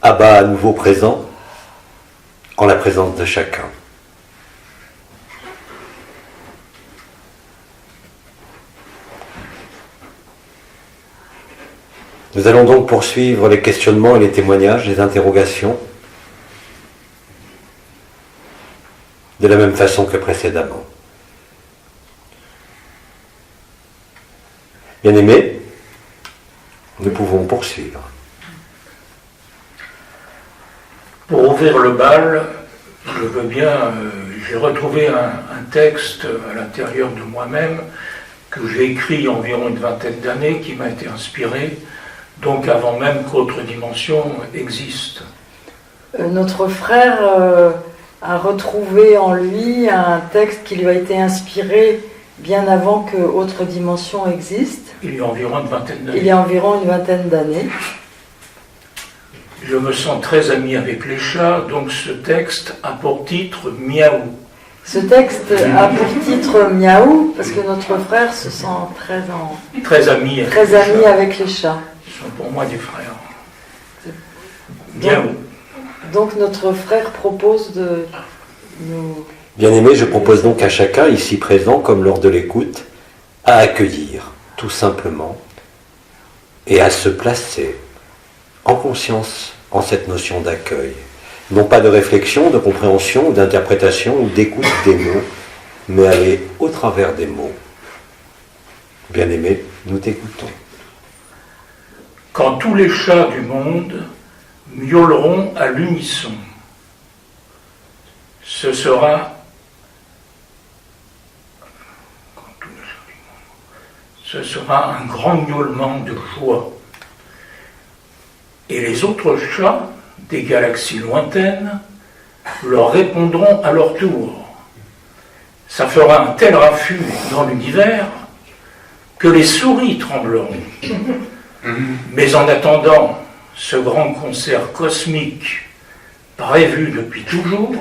Abba à nouveau présent, en la présence de chacun. Nous allons donc poursuivre les questionnements et les témoignages, les interrogations, de la même façon que précédemment. Bien-aimés, nous pouvons poursuivre. Pour ouvrir le bal, je veux bien, j'ai retrouvé un texte à l'intérieur de moi-même que j'ai écrit il y a environ une vingtaine d'années, qui m'a été inspiré, donc avant même qu'Autre Dimension existe. Notre frère a retrouvé en lui un texte qui lui a été inspiré bien avant que Autre Dimension existe. Il y a environ une vingtaine d'années. Il y a environ une vingtaine d'années. Je me sens très ami avec les chats, donc ce texte a pour titre Miaou. Ce texte a pour titre Miaou, parce que notre frère se sent très ami avec les chats. Ils sont pour moi des frères. Miaou. Donc notre frère propose de nous... Bien-aimés, je propose donc à chacun ici présent, comme lors de l'écoute, à accueillir, tout simplement, et à se placer en conscience en cette notion d'accueil. Non pas de réflexion, de compréhension, d'interprétation ou d'écoute des mots, mais aller au travers des mots. Bien-aimés, nous t'écoutons. Quand tous les chats du monde miauleront à l'unisson, ce sera un grand miaulement de joie. Et les autres chats des galaxies lointaines leur répondront à leur tour. Ça fera un tel raffut dans l'univers que les souris trembleront. Mais en attendant ce grand concert cosmique prévu depuis toujours,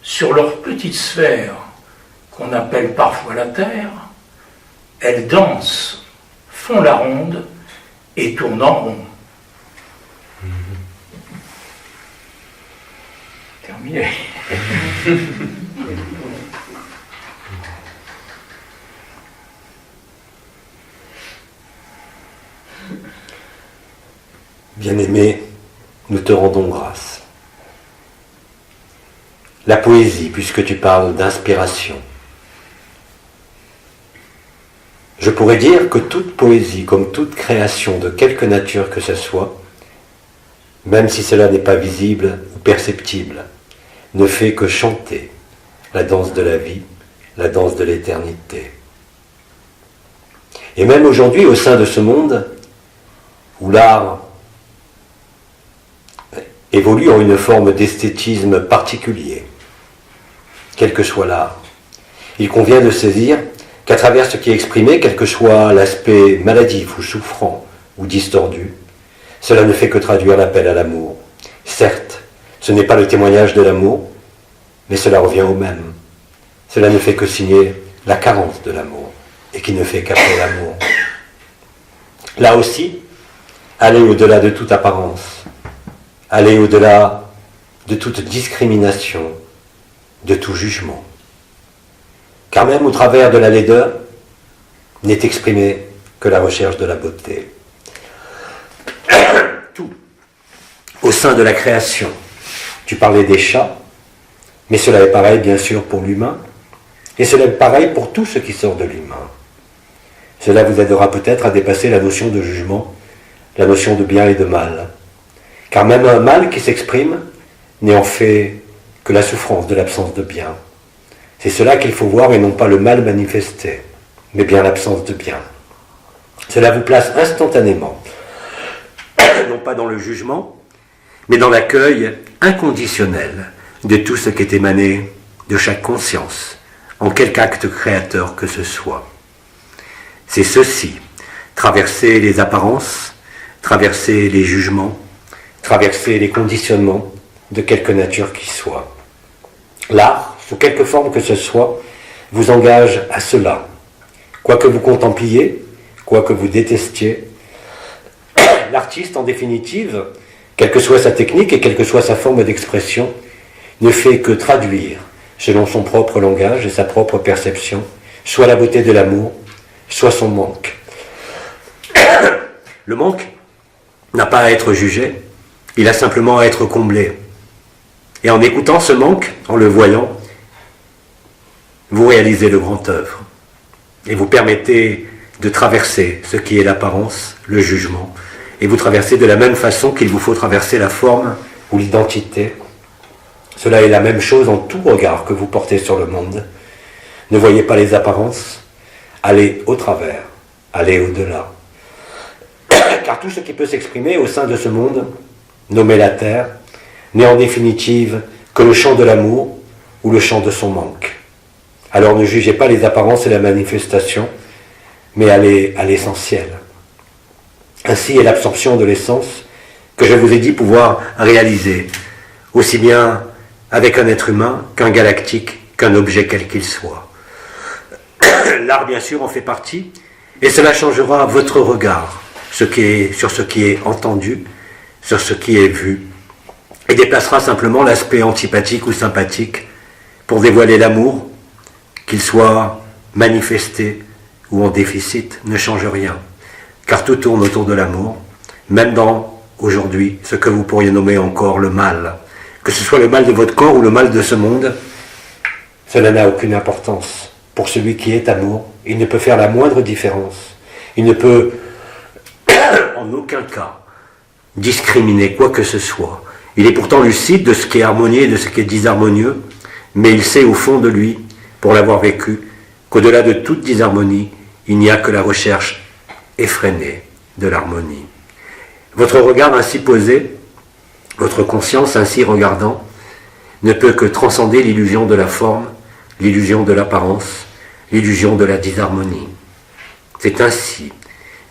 sur leur petite sphère qu'on appelle parfois la Terre, elles dansent, font la ronde et tournent en rond. Terminé. Bien-aimé, nous te rendons grâce. La poésie, puisque tu parles d'inspiration. Je pourrais dire que toute poésie, comme toute création de quelque nature que ce soit, même si cela n'est pas visible ou perceptible, ne fait que chanter la danse de la vie, la danse de l'éternité. Et même aujourd'hui, au sein de ce monde, où l'art évolue en une forme d'esthétisme particulier, quel que soit l'art, il convient de saisir qu'à travers ce qui est exprimé, quel que soit l'aspect maladif ou souffrant ou distordu, cela ne fait que traduire l'appel à l'amour. Certes, ce n'est pas le témoignage de l'amour, mais cela revient au même. Cela ne fait que signer la carence de l'amour, et qui ne fait qu'appeler l'amour. Là aussi, aller au-delà de toute apparence, aller au-delà de toute discrimination, de tout jugement. Car même au travers de la laideur, n'est exprimée que la recherche de la beauté. Tout. Au sein de la création, tu parlais des chats, mais cela est pareil bien sûr pour l'humain, et cela est pareil pour tout ce qui sort de l'humain. Cela vous aidera peut-être à dépasser la notion de jugement, la notion de bien et de mal. Car même un mal qui s'exprime n'est en fait que la souffrance de l'absence de bien. C'est cela qu'il faut voir et non pas le mal manifesté, mais bien l'absence de bien. Cela vous place instantanément, non pas dans le jugement, mais dans l'accueil inconditionnel de tout ce qui est émané de chaque conscience, en quelque acte créateur que ce soit. C'est ceci, traverser les apparences, traverser les jugements, traverser les conditionnements de quelque nature qui soit. L'art, sous quelque forme que ce soit, vous engage à cela. Quoi que vous contempliez, quoi que vous détestiez, l'artiste, en définitive, quelle que soit sa technique et quelle que soit sa forme d'expression, ne fait que traduire, selon son propre langage et sa propre perception, soit la beauté de l'amour, soit son manque. Le manque n'a pas à être jugé, il a simplement à être comblé. Et en écoutant ce manque, en le voyant, vous réalisez le grand œuvre. Et vous permettez de traverser ce qui est l'apparence, le jugement, et vous traversez de la même façon qu'il vous faut traverser la forme ou l'identité. Cela est la même chose en tout regard que vous portez sur le monde. Ne voyez pas les apparences, allez au travers, allez au-delà. Car tout ce qui peut s'exprimer au sein de ce monde, nommé la terre, n'est en définitive que le champ de l'amour ou le champ de son manque. Alors ne jugez pas les apparences et la manifestation, mais allez à l'essentiel. Ainsi est l'absorption de l'essence que je vous ai dit pouvoir réaliser, aussi bien avec un être humain qu'un galactique, qu'un objet quel qu'il soit. L'art, bien sûr, en fait partie, et cela changera votre regard sur ce qui est entendu, sur ce qui est vu, et déplacera simplement l'aspect antipathique ou sympathique pour dévoiler l'amour, qu'il soit manifesté ou en déficit, ne change rien, car tout tourne autour de l'amour, même dans, aujourd'hui, ce que vous pourriez nommer encore le mal. Que ce soit le mal de votre corps ou le mal de ce monde, cela n'a aucune importance. Pour celui qui est amour, il ne peut faire la moindre différence. Il ne peut, en aucun cas, discriminer quoi que ce soit. Il est pourtant lucide de ce qui est harmonieux et de ce qui est disharmonieux, mais il sait au fond de lui, pour l'avoir vécu, qu'au-delà de toute disharmonie, il n'y a que la recherche effrénée de l'harmonie. Votre regard ainsi posé, votre conscience ainsi regardant, ne peut que transcender l'illusion de la forme, l'illusion de l'apparence, l'illusion de la disharmonie. C'est ainsi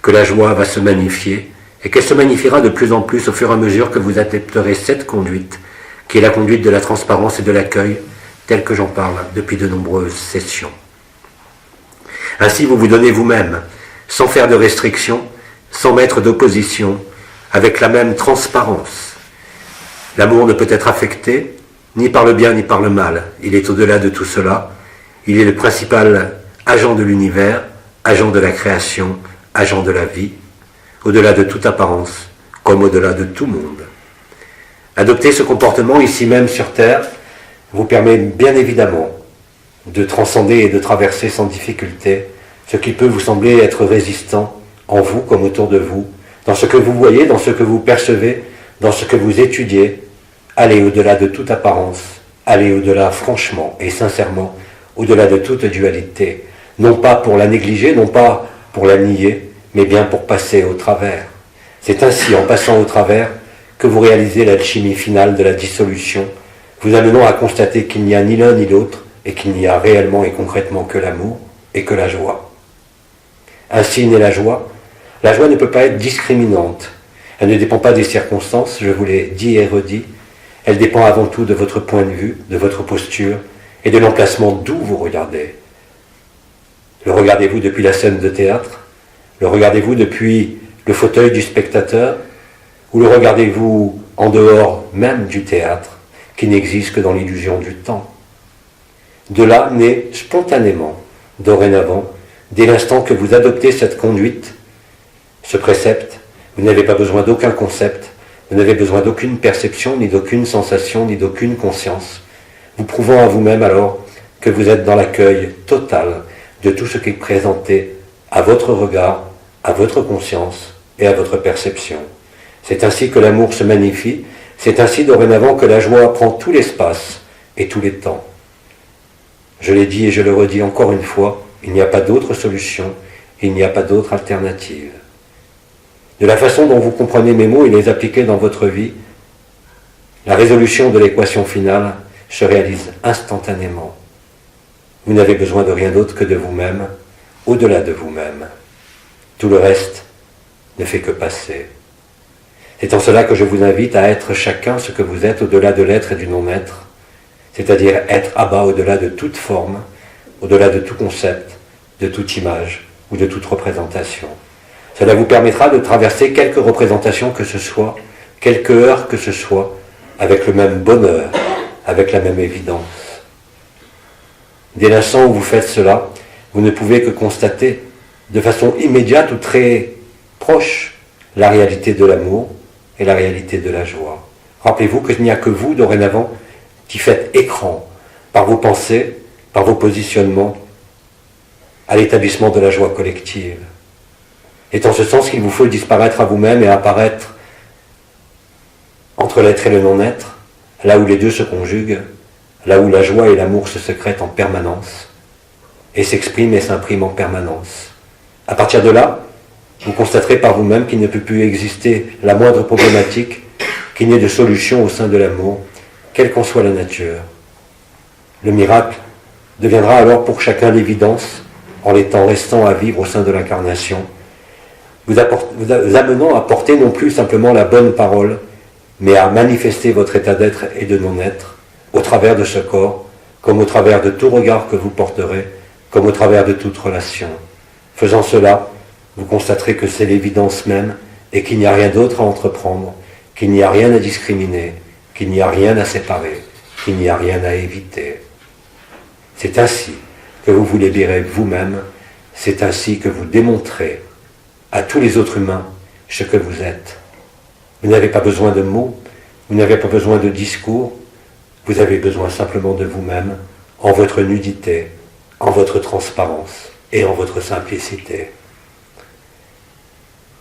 que la joie va se magnifier, et qu'elle se magnifiera de plus en plus au fur et à mesure que vous adopterez cette conduite, qui est la conduite de la transparence et de l'accueil, telle que j'en parle depuis de nombreuses sessions. Ainsi vous vous donnez vous-même, sans faire de restrictions, sans mettre d'opposition, avec la même transparence. L'amour ne peut être affecté, ni par le bien ni par le mal. Il est au-delà de tout cela. Il est le principal agent de l'univers, agent de la création, agent de la vie, au-delà de toute apparence, comme au-delà de tout monde. Adopter ce comportement ici même sur Terre vous permet bien évidemment de transcender et de traverser sans difficulté ce qui peut vous sembler être résistant en vous comme autour de vous, dans ce que vous voyez, dans ce que vous percevez, dans ce que vous étudiez. Allez au-delà de toute apparence, allez au-delà franchement et sincèrement, au-delà de toute dualité, non pas pour la négliger, non pas pour la nier, mais bien pour passer au travers. C'est ainsi, en passant au travers, que vous réalisez l'alchimie finale de la dissolution, vous amenant à constater qu'il n'y a ni l'un ni l'autre, et qu'il n'y a réellement et concrètement que l'amour et que la joie. Ainsi naît la joie. La joie ne peut pas être discriminante. Elle ne dépend pas des circonstances, je vous l'ai dit et redit. Elle dépend avant tout de votre point de vue, de votre posture et de l'emplacement d'où vous regardez. Le regardez-vous depuis la scène de théâtre? Le regardez-vous depuis le fauteuil du spectateur? Ou le regardez-vous en dehors même du théâtre, qui n'existe que dans l'illusion du temps? De là naît spontanément, dorénavant, dès l'instant que vous adoptez cette conduite, ce précepte, vous n'avez pas besoin d'aucun concept, vous n'avez besoin d'aucune perception, ni d'aucune sensation, ni d'aucune conscience, vous prouvant à vous-même alors que vous êtes dans l'accueil total de tout ce qui est présenté à votre regard, à votre conscience et à votre perception. C'est ainsi que l'amour se magnifie, c'est ainsi dorénavant que la joie prend tout l'espace et tous les temps. Je l'ai dit et je le redis encore une fois, il n'y a pas d'autre solution, il n'y a pas d'autre alternative. De la façon dont vous comprenez mes mots et les appliquez dans votre vie, la résolution de l'équation finale se réalise instantanément. Vous n'avez besoin de rien d'autre que de vous-même, au-delà de vous-même. Tout le reste ne fait que passer. C'est en cela que je vous invite à être chacun ce que vous êtes au-delà de l'être et du non-être, c'est-à-dire être à bas au-delà de toute forme, au-delà de tout concept, de toute image ou de toute représentation. Cela vous permettra de traverser quelque représentation que ce soit, quelque heure que ce soit, avec le même bonheur, avec la même évidence. Dès l'instant où vous faites cela, vous ne pouvez que constater, de façon immédiate ou très proche, la réalité de l'amour et la réalité de la joie. Rappelez-vous qu'il n'y a que vous, dorénavant, qui faites écran, par vos pensées, par vos positionnements, à l'établissement de la joie collective. C'est en ce sens qu'il vous faut disparaître à vous-même et apparaître entre l'être et le non-être, là où les deux se conjuguent, là où la joie et l'amour se secrètent en permanence, et s'expriment et s'impriment en permanence. À partir de là, vous constaterez par vous-même qu'il ne peut plus exister la moindre problématique, qu'il n'y ait de solution au sein de l'amour, quelle qu'en soit la nature. Le miracle deviendra alors pour chacun l'évidence, en l'étant restant à vivre au sein de l'incarnation, vous amenant à porter non plus simplement la bonne parole, mais à manifester votre état d'être et de non-être au travers de ce corps, comme au travers de tout regard que vous porterez, comme au travers de toute relation. Faisant cela, vous constaterez que c'est l'évidence même et qu'il n'y a rien d'autre à entreprendre, qu'il n'y a rien à discriminer, qu'il n'y a rien à séparer, qu'il n'y a rien à éviter. C'est ainsi que vous vous libérez vous-même, c'est ainsi que vous démontrez à tous les autres humains ce que vous êtes. Vous n'avez pas besoin de mots, vous n'avez pas besoin de discours, vous avez besoin simplement de vous-même, en votre nudité, en votre transparence et en votre simplicité.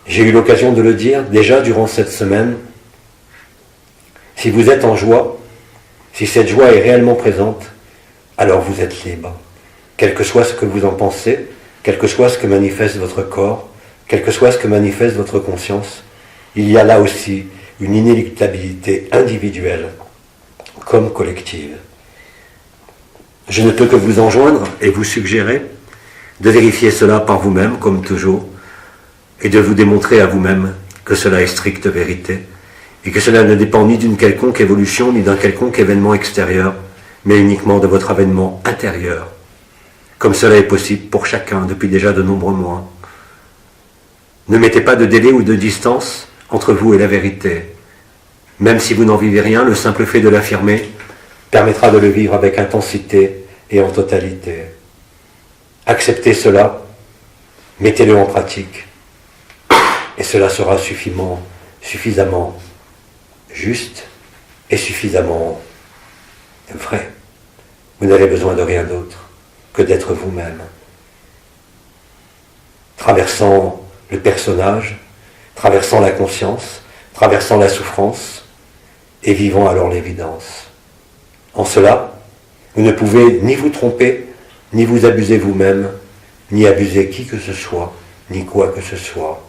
J'ai eu l'occasion de le dire déjà durant cette semaine, si vous êtes en joie, si cette joie est réellement présente, alors vous êtes libre. Quel que soit ce que vous en pensez, quel que soit ce que manifeste votre corps, quel que soit ce que manifeste votre conscience, il y a là aussi une inéluctabilité individuelle comme collective. Je ne peux que vous enjoindre et vous suggérer de vérifier cela par vous-même, comme toujours, et de vous démontrer à vous-même que cela est stricte vérité, et que cela ne dépend ni d'une quelconque évolution, ni d'un quelconque événement extérieur, mais uniquement de votre avènement intérieur, comme cela est possible pour chacun depuis déjà de nombreux mois. Ne mettez pas de délai ou de distance entre vous et la vérité. Même si vous n'en vivez rien, le simple fait de l'affirmer permettra de le vivre avec intensité et en totalité. Acceptez cela, mettez-le en pratique, et cela sera suffisamment juste et suffisamment vrai. Vous n'avez besoin de rien d'autre que d'être vous-même. Traversant le personnage, traversant la conscience, traversant la souffrance, et vivant alors l'évidence. En cela, vous ne pouvez ni vous tromper, ni vous abuser vous-même, ni abuser qui que ce soit, ni quoi que ce soit.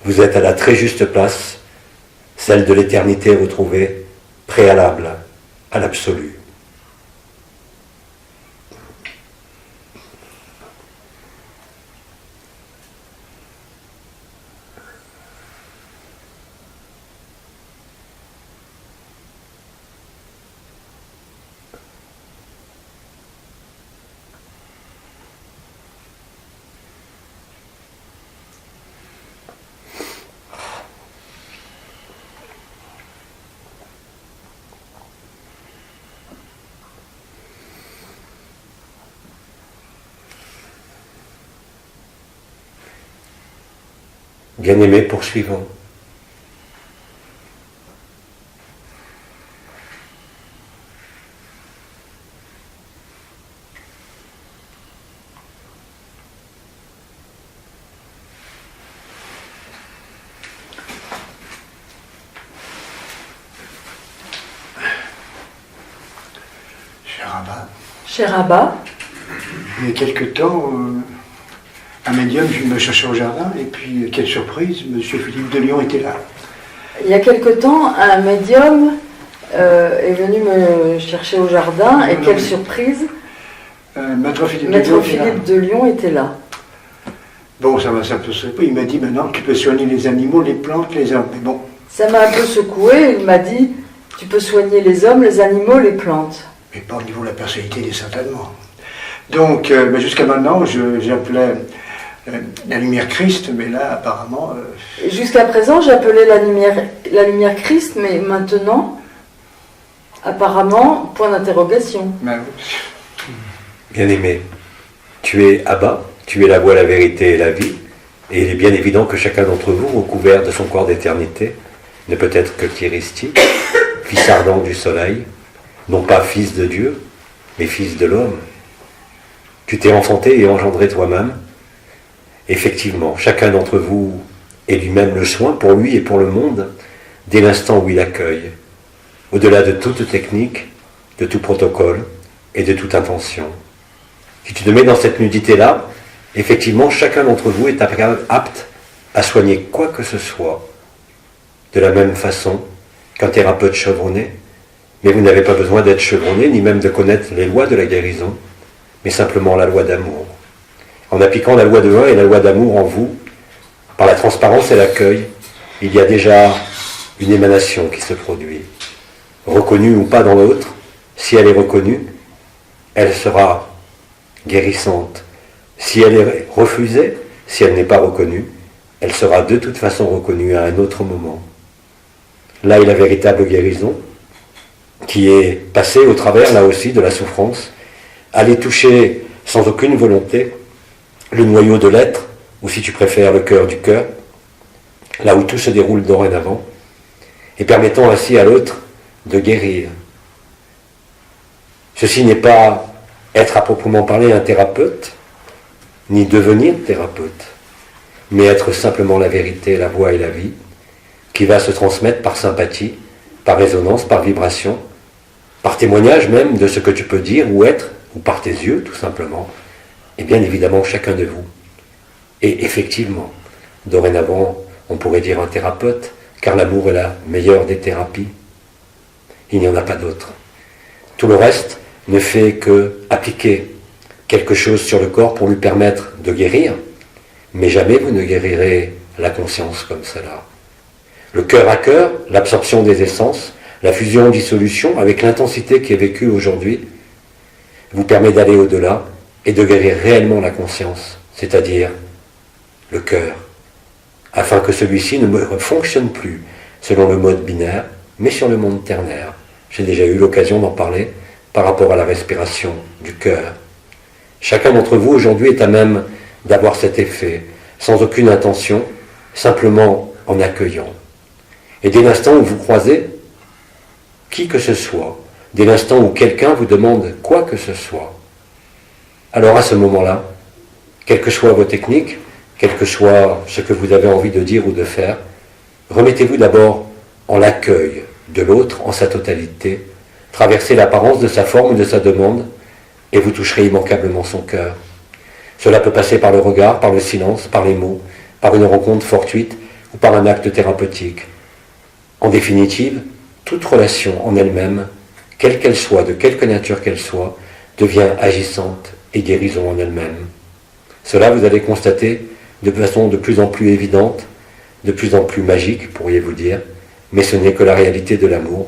Vous êtes à la très juste place, celle de l'éternité retrouvée, préalable à l'absolu. Bien-aimés, poursuivons. Cher Abba, il y a quelque temps, un médium me cherchait au jardin, et puis, quelle surprise, M. Philippe de Lyon était là. Il y a quelque temps, un médium est venu me chercher au jardin, et quelle surprise, Maître Philippe de Lyon était là. Bon, ça m'a un peu secoué. Il m'a dit maintenant tu peux soigner les animaux, les plantes, les hommes. Mais bon. Ça m'a un peu secoué. Il m'a dit tu peux soigner les hommes, les animaux, les plantes. Mais pas au niveau de la personnalité des saints allemands. Donc, jusqu'à maintenant, j'appelais la lumière Christ, mais là, apparemment... Jusqu'à présent, j'appelais la lumière Christ, mais maintenant, apparemment, point d'interrogation. Ben, Bien-aimé, tu es Abba, tu es la voie, la vérité et la vie, et il est bien évident que chacun d'entre vous, recouvert de son corps d'éternité, ne peut être que Kiristi, fils ardent du soleil, non pas fils de Dieu, mais fils de l'homme. Tu t'es enfanté et engendré toi-même. Effectivement, chacun d'entre vous est lui-même le soin pour lui et pour le monde, dès l'instant où il accueille, au-delà de toute technique, de tout protocole et de toute intention. Si tu te mets dans cette nudité-là, effectivement, chacun d'entre vous est apte à soigner quoi que ce soit, de la même façon qu'un thérapeute chevronné, mais vous n'avez pas besoin d'être chevronné, ni même de connaître les lois de la guérison, mais simplement la loi d'amour. En appliquant la loi de l'un et la loi d'amour en vous, par la transparence et l'accueil, il y a déjà une émanation qui se produit. Reconnue ou pas dans l'autre, si elle est reconnue, elle sera guérissante. Si elle est refusée, si elle n'est pas reconnue, elle sera de toute façon reconnue à un autre moment. Là est la véritable guérison, qui est passée au travers, là aussi, de la souffrance, aller toucher sans aucune volonté le noyau de l'être, ou si tu préfères le cœur du cœur, là où tout se déroule dorénavant, et permettant ainsi à l'autre de guérir. Ceci n'est pas être à proprement parler un thérapeute, ni devenir thérapeute, mais être simplement la vérité, la voie et la vie, qui va se transmettre par sympathie, par résonance, par vibration, par témoignage même de ce que tu peux dire ou être, ou par tes yeux tout simplement, et bien évidemment chacun de vous. Et effectivement, dorénavant, on pourrait dire un thérapeute, car l'amour est la meilleure des thérapies. Il n'y en a pas d'autre. Tout le reste ne fait que appliquer quelque chose sur le corps pour lui permettre de guérir, mais jamais vous ne guérirez la conscience comme cela. Le cœur à cœur, l'absorption des essences, la fusion-dissolution avec l'intensité qui est vécue aujourd'hui, vous permet d'aller au-delà et de guérir réellement la conscience, c'est-à-dire le cœur, afin que celui-ci ne fonctionne plus selon le mode binaire, mais sur le monde ternaire. J'ai déjà eu l'occasion d'en parler par rapport à la respiration du cœur. Chacun d'entre vous aujourd'hui est à même d'avoir cet effet, sans aucune intention, simplement en accueillant. Et dès l'instant où vous croisez qui que ce soit, dès l'instant où quelqu'un vous demande quoi que ce soit, alors à ce moment-là, quelles que soient vos techniques, quel que soit ce que vous avez envie de dire ou de faire, remettez-vous d'abord en l'accueil de l'autre en sa totalité, traversez l'apparence de sa forme ou de sa demande, et vous toucherez immanquablement son cœur. Cela peut passer par le regard, par le silence, par les mots, par une rencontre fortuite ou par un acte thérapeutique. En définitive, toute relation en elle-même, quelle qu'elle soit, de quelque nature qu'elle soit, devient agissante et guérison en elle-même. Cela, vous allez constater de façon de plus en plus évidente, de plus en plus magique, pourriez-vous dire, mais ce n'est que la réalité de l'amour,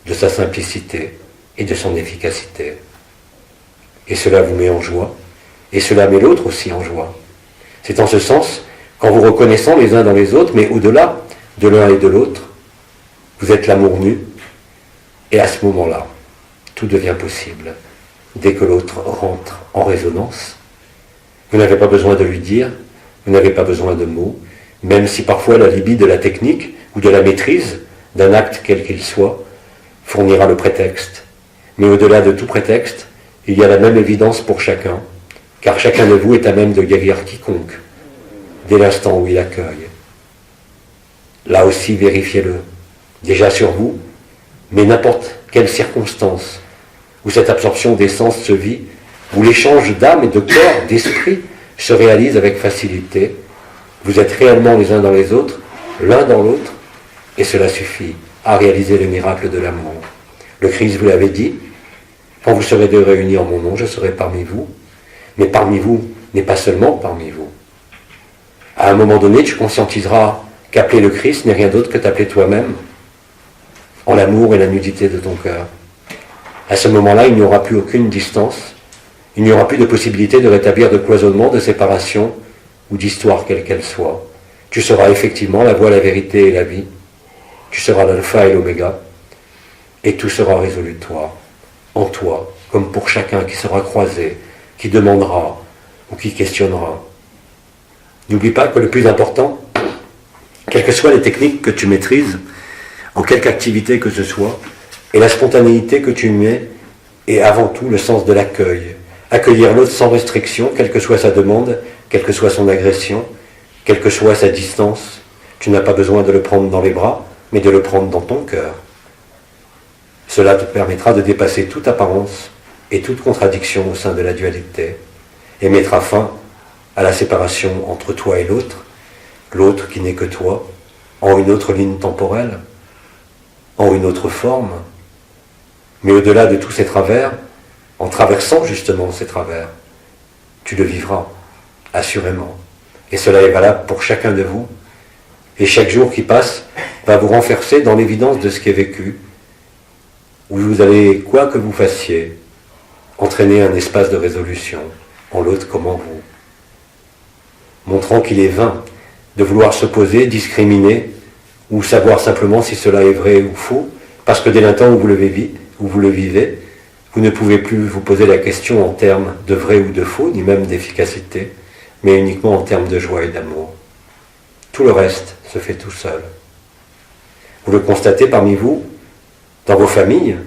de sa simplicité et de son efficacité. Et cela vous met en joie, et cela met l'autre aussi en joie. C'est en ce sens qu'en vous reconnaissant les uns dans les autres, mais au-delà de l'un et de l'autre, vous êtes l'amour nu, et à ce moment-là, tout devient possible. Dès que l'autre rentre en résonance, vous n'avez pas besoin de lui dire, vous n'avez pas besoin de mots, même si parfois la libye de la technique ou de la maîtrise d'un acte quel qu'il soit fournira le prétexte. Mais au-delà de tout prétexte, il y a la même évidence pour chacun, car chacun de vous est à même de guérir quiconque, dès l'instant où il accueille. Là aussi, vérifiez-le, déjà sur vous, mais n'importe quelle circonstance où cette absorption d'essence se vit, où l'échange d'âme et de corps, d'esprit, se réalise avec facilité. Vous êtes réellement les uns dans les autres, l'un dans l'autre, et cela suffit à réaliser le miracle de l'amour. Le Christ vous l'avait dit, quand vous serez deux réunis en mon nom, je serai parmi vous, mais parmi vous n'est pas seulement parmi vous. À un moment donné, tu conscientiseras qu'appeler le Christ n'est rien d'autre que t'appeler toi-même, en l'amour et la nudité de ton cœur. À ce moment-là, il n'y aura plus aucune distance, il n'y aura plus de possibilité de rétablir de cloisonnement, de séparation ou d'histoire quelle qu'elle soit. Tu seras effectivement la voie, la vérité et la vie. Tu seras l'alpha et l'oméga. Et tout sera résolutoire, en toi, comme pour chacun qui sera croisé, qui demandera ou qui questionnera. N'oublie pas que le plus important, quelles que soient les techniques que tu maîtrises, en quelque activité que ce soit, et la spontanéité que tu mets, est avant tout le sens de l'accueil. Accueillir l'autre sans restriction, quelle que soit sa demande, quelle que soit son agression, quelle que soit sa distance. Tu n'as pas besoin de le prendre dans les bras, mais de le prendre dans ton cœur. Cela te permettra de dépasser toute apparence et toute contradiction au sein de la dualité, et mettra fin à la séparation entre toi et l'autre qui n'est que toi, en une autre ligne temporelle, en une autre forme, mais au-delà de tous ces travers, en traversant justement ces travers, tu le vivras, assurément. Et cela est valable pour chacun de vous. Et chaque jour qui passe va vous renforcer dans l'évidence de ce qui est vécu, où vous allez, quoi que vous fassiez, entraîner un espace de résolution en l'autre comme en vous, montrant qu'il est vain de vouloir s'opposer, discriminer, ou savoir simplement si cela est vrai ou faux, parce que dès l'instant où vous le vivez, vous ne pouvez plus vous poser la question en termes de vrai ou de faux, ni même d'efficacité, mais uniquement en termes de joie et d'amour. Tout le reste se fait tout seul. Vous le constatez parmi vous, dans vos familles,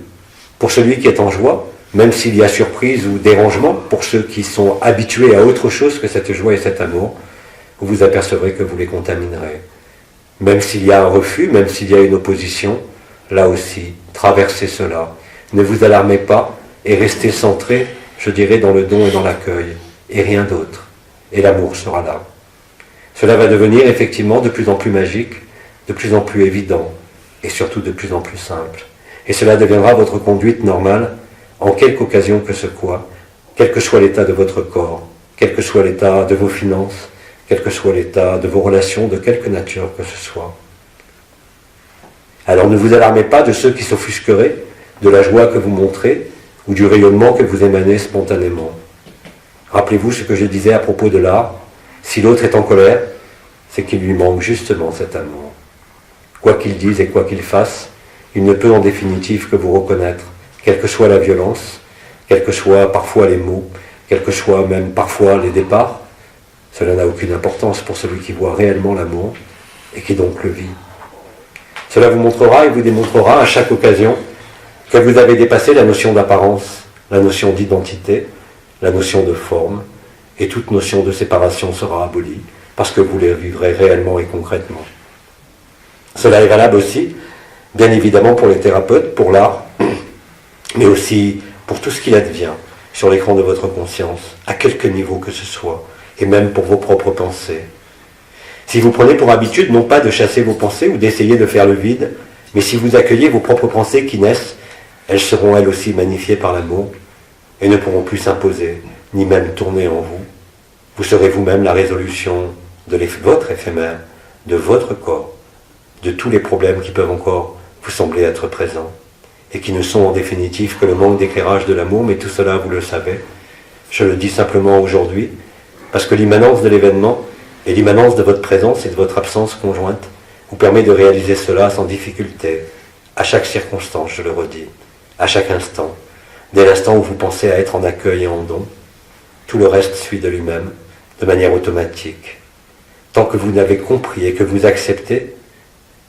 pour celui qui est en joie, même s'il y a surprise ou dérangement, pour ceux qui sont habitués à autre chose que cette joie et cet amour, vous vous apercevrez que vous les contaminerez. Même s'il y a un refus, même s'il y a une opposition, là aussi, traversez cela. Ne vous alarmez pas et restez centrés, je dirais, dans le don et dans l'accueil, et rien d'autre. Et l'amour sera là. Cela va devenir effectivement de plus en plus magique, de plus en plus évident, et surtout de plus en plus simple. Et cela deviendra votre conduite normale, en quelque occasion que ce soit, quel que soit l'état de votre corps, quel que soit l'état de vos finances, quel que soit l'état de vos relations, de quelque nature que ce soit. Alors ne vous alarmez pas de ceux qui s'offusqueraient de la joie que vous montrez ou du rayonnement que vous émanez spontanément. Rappelez-vous ce que je disais à propos de l'art. Si l'autre est en colère, c'est qu'il lui manque justement cet amour. Quoi qu'il dise et quoi qu'il fasse, il ne peut en définitive que vous reconnaître, quelle que soit la violence, quels que soient parfois les mots, quels que soient même parfois les départs. Cela n'a aucune importance pour celui qui voit réellement l'amour et qui donc le vit. Cela vous montrera et vous démontrera à chaque occasion que vous avez dépassé la notion d'apparence, la notion d'identité, la notion de forme, et toute notion de séparation sera abolie, parce que vous les vivrez réellement et concrètement. Cela est valable aussi, bien évidemment, pour les thérapeutes, pour l'art, mais aussi pour tout ce qu'il advient sur l'écran de votre conscience, à quelque niveau que ce soit, et même pour vos propres pensées. Si vous prenez pour habitude non pas de chasser vos pensées ou d'essayer de faire le vide, mais si vous accueillez vos propres pensées qui naissent, elles seront elles aussi magnifiées par l'amour et ne pourront plus s'imposer, ni même tourner en vous. Vous serez vous-même la résolution de votre éphémère, de votre corps, de tous les problèmes qui peuvent encore vous sembler être présents et qui ne sont en définitive que le manque d'éclairage de l'amour, mais tout cela vous le savez. Je le dis simplement aujourd'hui, parce que l'immanence de l'événement et l'immanence de votre présence et de votre absence conjointe vous permet de réaliser cela sans difficulté, à chaque circonstance, je le redis, à chaque instant. Dès l'instant où vous pensez à être en accueil et en don, tout le reste suit de lui-même, de manière automatique. Tant que vous n'avez compris et que vous acceptez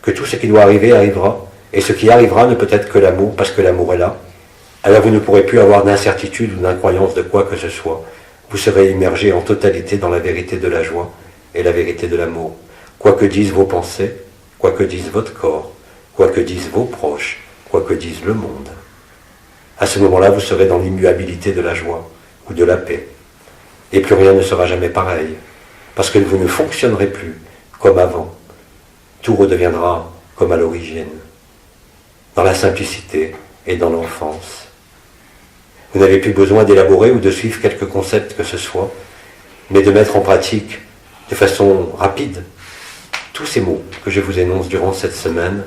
que tout ce qui doit arriver arrivera, et ce qui arrivera ne peut être que l'amour, parce que l'amour est là, alors vous ne pourrez plus avoir d'incertitude ou d'incroyance de quoi que ce soit. Vous serez immergé en totalité dans la vérité de la joie et la vérité de l'amour. Quoi que disent vos pensées, quoi que dise votre corps, quoi que disent vos proches, quoi que dise le monde. À ce moment-là, vous serez dans l'immuabilité de la joie ou de la paix. Et plus rien ne sera jamais pareil, parce que vous ne fonctionnerez plus comme avant. Tout redeviendra comme à l'origine, dans la simplicité et dans l'enfance. Vous n'avez plus besoin d'élaborer ou de suivre quelques concepts que ce soit, mais de mettre en pratique de façon rapide tous ces mots que je vous énonce durant cette semaine,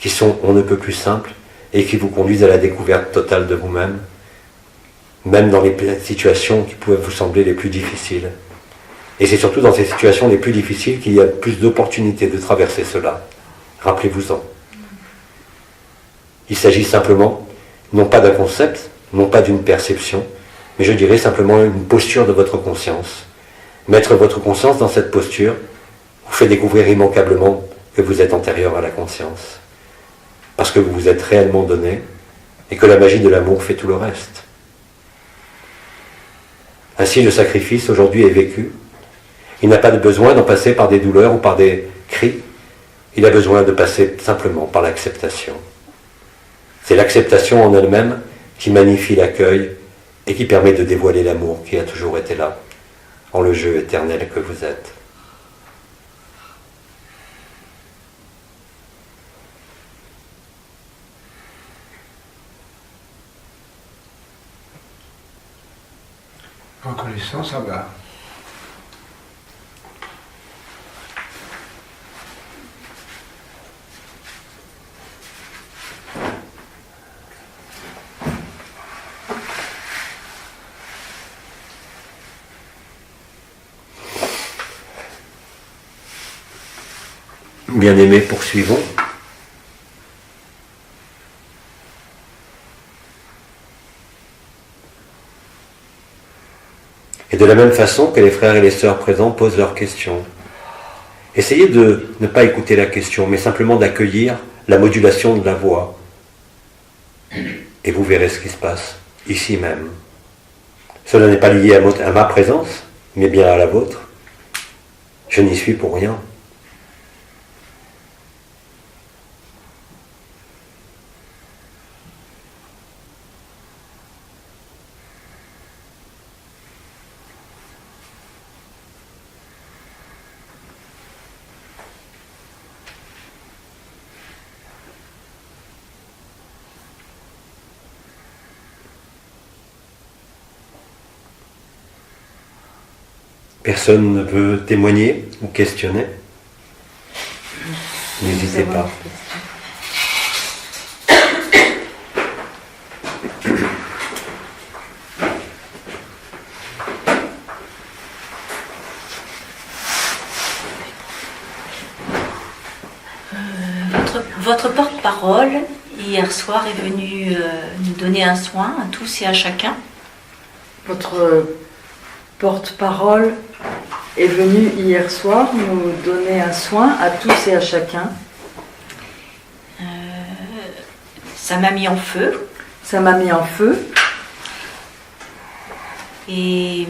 qui sont on ne peut plus simples et qui vous conduisent à la découverte totale de vous-même, même dans les situations qui pouvaient vous sembler les plus difficiles. Et c'est surtout dans ces situations les plus difficiles qu'il y a plus d'opportunités de traverser cela. Rappelez-vous-en. Il s'agit simplement, non pas d'un concept, non pas d'une perception, mais je dirais simplement une posture de votre conscience. Mettre votre conscience dans cette posture vous fait découvrir immanquablement que vous êtes antérieur à la conscience. Parce que vous vous êtes réellement donné et que la magie de l'amour fait tout le reste. Ainsi, le sacrifice aujourd'hui est vécu. Il n'a pas de besoin d'en passer par des douleurs ou par des cris. Il a besoin de passer simplement par l'acceptation. C'est l'acceptation en elle-même qui magnifie l'accueil et qui permet de dévoiler l'amour qui a toujours été là, en le jeu éternel que vous êtes. Reconnaissance, ah bah. Bien-aimés, poursuivons. Et de la même façon que les frères et les sœurs présents posent leurs questions, essayez de ne pas écouter la question, mais simplement d'accueillir la modulation de la voix. Et vous verrez ce qui se passe, ici même. Cela n'est pas lié à ma présence, mais bien à la vôtre. Je n'y suis pour rien. Personne ne veut témoigner ou questionner? N'hésitez pas. Votre porte-parole, hier soir, est venu nous donner un soin à tous et à chacun. Votre porte-parole est venu hier soir nous donner un soin à tous et à chacun. Ça m'a mis en feu. Ça m'a mis en feu. Et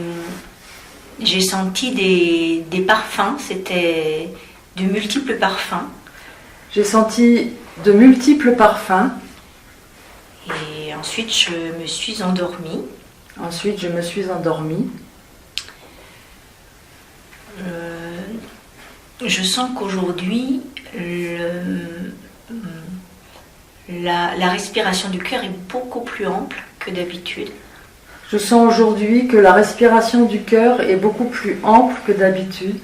j'ai senti des parfums, c'était de multiples parfums. J'ai senti de multiples parfums. Et ensuite, je me suis endormie. Ensuite, je me suis endormie. Je sens qu'aujourd'hui, la respiration du cœur est beaucoup plus ample que d'habitude. Je sens aujourd'hui que la respiration du cœur est beaucoup plus ample que d'habitude.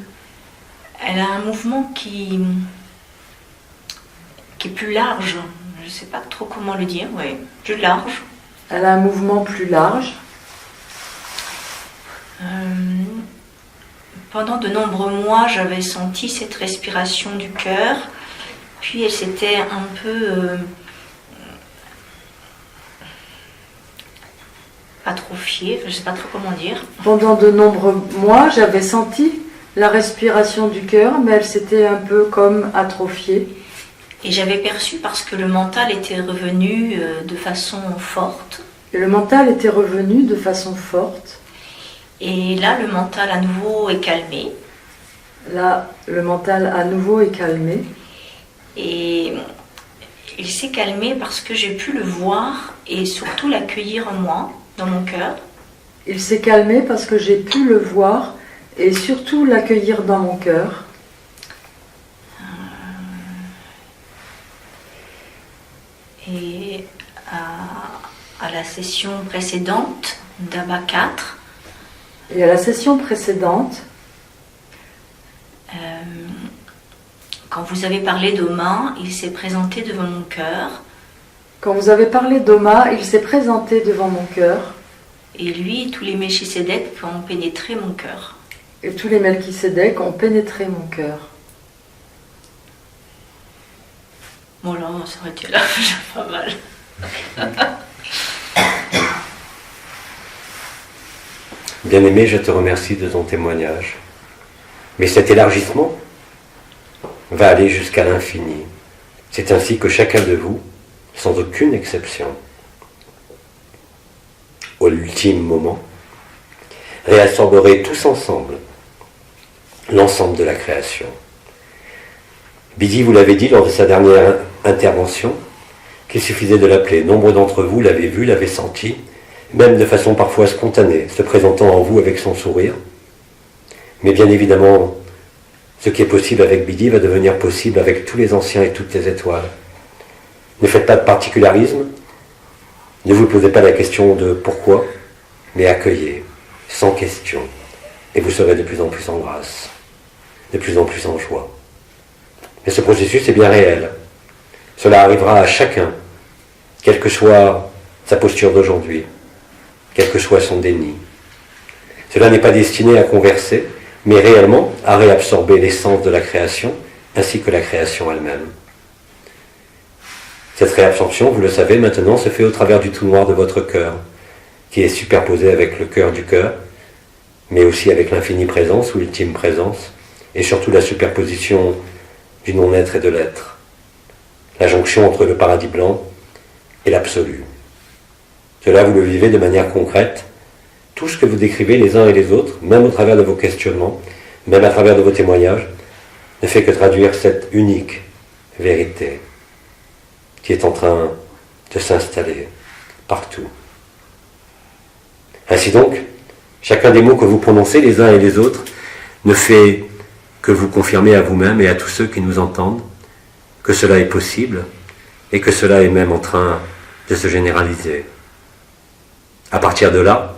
Elle a un mouvement qui est plus large. Je ne sais pas trop comment le dire, oui, plus large. Elle a un mouvement plus large. Pendant de nombreux mois, j'avais senti cette respiration du cœur, puis elle s'était un peu atrophiée, je ne sais pas trop comment dire. Pendant de nombreux mois, j'avais senti la respiration du cœur, mais elle s'était un peu comme atrophiée. Et j'avais perçu parce que le mental était revenu de façon forte. Et le mental était revenu de façon forte. Et là, le mental à nouveau est calmé. Là, le mental à nouveau est calmé. Et il s'est calmé parce que j'ai pu le voir et surtout l'accueillir en moi, dans mon cœur. Il s'est calmé parce que j'ai pu le voir et surtout l'accueillir dans mon cœur. Et à la session précédente d'Abba 4, et à la session précédente, quand vous avez parlé d'Oma, il s'est présenté devant mon cœur. Quand vous avez parlé d'Oma, il s'est présenté devant mon cœur. Et lui, tous les Melchisédek ont pénétré mon cœur. et tous les Melchisédek ont pénétré mon cœur. Bon, là, on s'arrête là, j'ai pas mal. Bien-aimé, je te remercie de ton témoignage. Mais cet élargissement va aller jusqu'à l'infini. C'est ainsi que chacun de vous, sans aucune exception, au ultime moment, réabsorberez tous ensemble l'ensemble de la création. Bidi vous l'avait dit lors de sa dernière intervention, qu'il suffisait de l'appeler. Nombre d'entre vous l'avaient vu, l'avaient senti, même de façon parfois spontanée, se présentant en vous avec son sourire. Mais bien évidemment, ce qui est possible avec Bidi va devenir possible avec tous les anciens et toutes les étoiles. Ne faites pas de particularisme, ne vous posez pas la question de pourquoi, mais accueillez, sans question, et vous serez de plus en plus en grâce, de plus en plus en joie. Mais ce processus est bien réel. Cela arrivera à chacun, quelle que soit sa posture d'aujourd'hui, quel que soit son déni. Cela n'est pas destiné à converser, mais réellement à réabsorber l'essence de la création, ainsi que la création elle-même. Cette réabsorption, vous le savez maintenant, se fait au travers du tout noir de votre cœur, qui est superposé avec le cœur du cœur, mais aussi avec l'infinie présence ou l'ultime présence, et surtout la superposition du non-être et de l'être, la jonction entre le paradis blanc et l'absolu. Cela, vous le vivez de manière concrète. Tout ce que vous décrivez les uns et les autres, même au travers de vos questionnements, même à travers de vos témoignages, ne fait que traduire cette unique vérité qui est en train de s'installer partout. Ainsi donc, chacun des mots que vous prononcez les uns et les autres ne fait que vous confirmer à vous-même et à tous ceux qui nous entendent que cela est possible et que cela est même en train de se généraliser. À partir de là,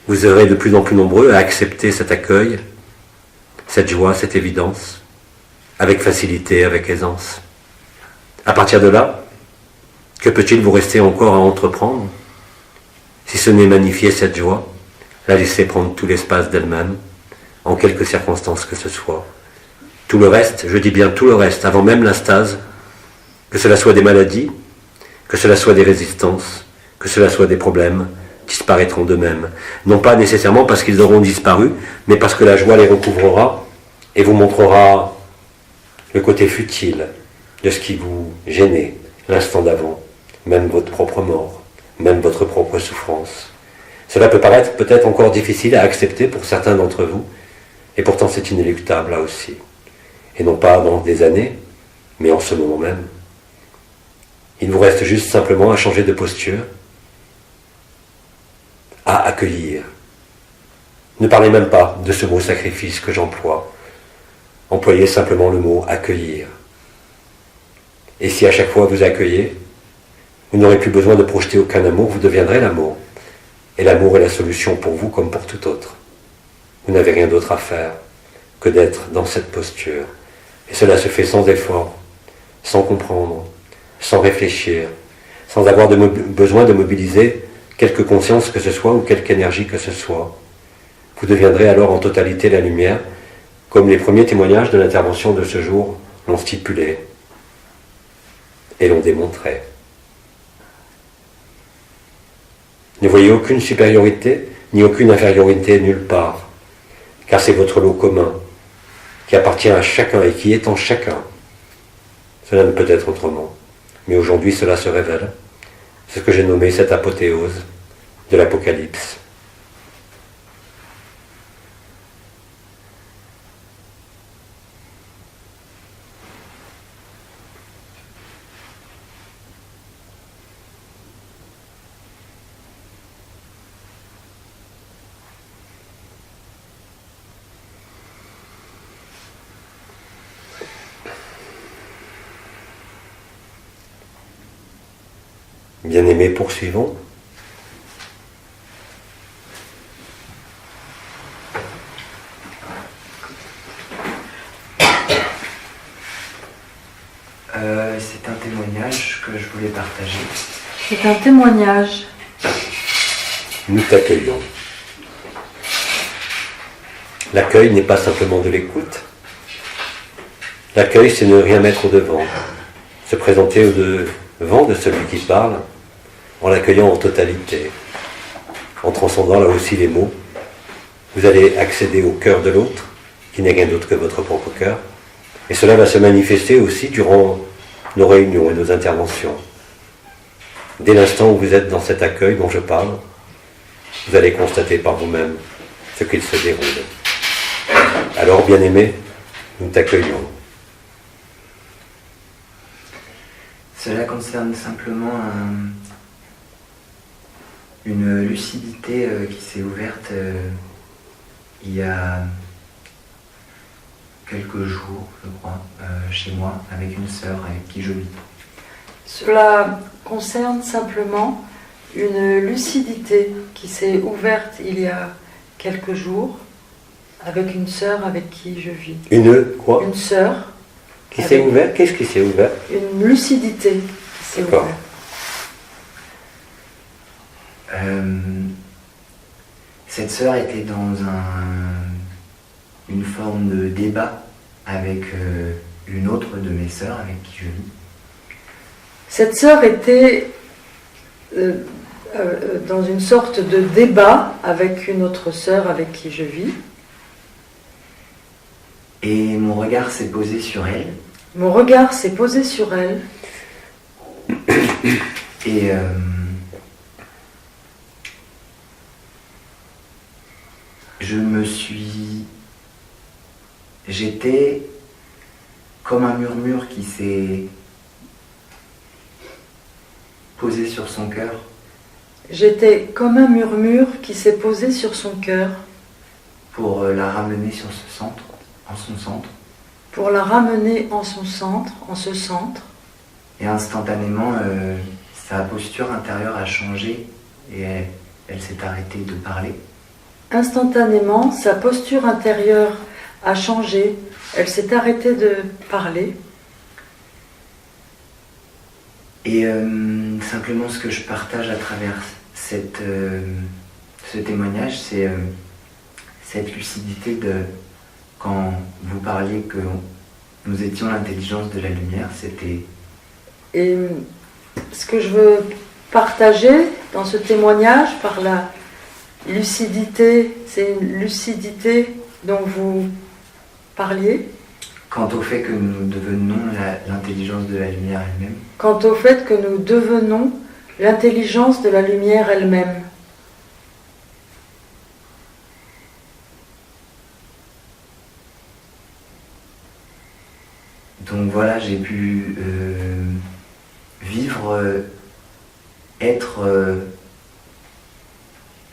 vous serez de plus en plus nombreux à accepter cet accueil, cette joie, cette évidence, avec facilité, avec aisance. À partir de là, que peut-il vous rester encore à entreprendre, si ce n'est magnifier cette joie, la laisser prendre tout l'espace d'elle-même, en quelque circonstance que ce soit. Tout le reste, je dis bien tout le reste, avant même la stase, que cela soit des maladies, que cela soit des résistances, que cela soit des problèmes, disparaîtront d'eux-mêmes. Non pas nécessairement parce qu'ils auront disparu, mais parce que la joie les recouvrera et vous montrera le côté futile de ce qui vous gênait l'instant d'avant, même votre propre mort, même votre propre souffrance. Cela peut paraître peut-être encore difficile à accepter pour certains d'entre vous, et pourtant c'est inéluctable là aussi. Et non pas dans des années, mais en ce moment même. Il vous reste juste simplement à changer de posture, à accueillir. Ne parlez même pas de ce mot sacrifice que j'emploie. Employez simplement le mot accueillir. Et si à chaque fois vous accueillez, vous n'aurez plus besoin de projeter aucun amour, vous deviendrez l'amour. Et l'amour est la solution pour vous comme pour tout autre. Vous n'avez rien d'autre à faire que d'être dans cette posture. Et cela se fait sans effort, sans comprendre, sans réfléchir, sans avoir besoin de mobiliser quelque conscience que ce soit ou quelque énergie que ce soit. Vous deviendrez alors en totalité la lumière, comme les premiers témoignages de l'intervention de ce jour l'ont stipulé et l'ont démontré. Ne voyez aucune supériorité ni aucune infériorité nulle part, car c'est votre lot commun qui appartient à chacun et qui est en chacun. Cela ne peut être autrement. Mais aujourd'hui, cela se révèle. C'est ce que j'ai nommé cette apothéose de l'Apocalypse. Bien-aimés, poursuivons. C'est un témoignage que je voulais partager. C'est un témoignage. Nous t'accueillons. L'accueil n'est pas simplement de l'écoute. L'accueil, c'est ne rien mettre au devant, se présenter au devant de celui qui parle, en l'accueillant en totalité, en transcendant là aussi les mots. Vous allez accéder au cœur de l'autre, qui n'est rien d'autre que votre propre cœur, et cela va se manifester aussi durant nos réunions et nos interventions. Dès l'instant où vous êtes dans cet accueil dont je parle, vous allez constater par vous-même ce qu'il se déroule. Alors, bien-aimé, nous t'accueillons. Cela concerne simplement une lucidité qui s'est ouverte il y a quelques jours, je crois, chez moi, avec une sœur avec qui je vis. Cela concerne simplement une lucidité qui s'est ouverte il y a quelques jours avec une sœur avec qui je vis. Une quoi? Une sœur. Qui s'est ouverte? Qu'est-ce qui s'est ouvert? Une lucidité qui s'est D'accord. ouverte. Cette sœur était dans une forme de débat avec une autre de mes sœurs avec qui je vis. Cette sœur était dans une sorte de débat avec une autre sœur avec qui je vis. Et mon regard s'est posé sur elle. Mon regard s'est posé sur elle. Et j'étais comme un murmure qui s'est posé sur son cœur. J'étais comme un murmure qui s'est posé sur son cœur. Pour la ramener sur ce centre, en son centre. Pour la ramener en son centre, en ce centre. Et instantanément, sa posture intérieure a changé et elle s'est arrêtée de parler. Instantanément, sa posture intérieure a changé. Elle s'est arrêtée de parler. Et simplement ce que je partage à travers ce témoignage, c'est cette lucidité de quand vous parliez que nous étions l'intelligence de la lumière, c'était... Et ce que je veux partager dans ce témoignage par la lucidité, c'est une lucidité dont vous parliez. Quant au fait que nous devenons l'intelligence de la lumière elle-même. Quant au fait que nous devenons l'intelligence de la lumière elle-même. Donc voilà, j'ai pu vivre, être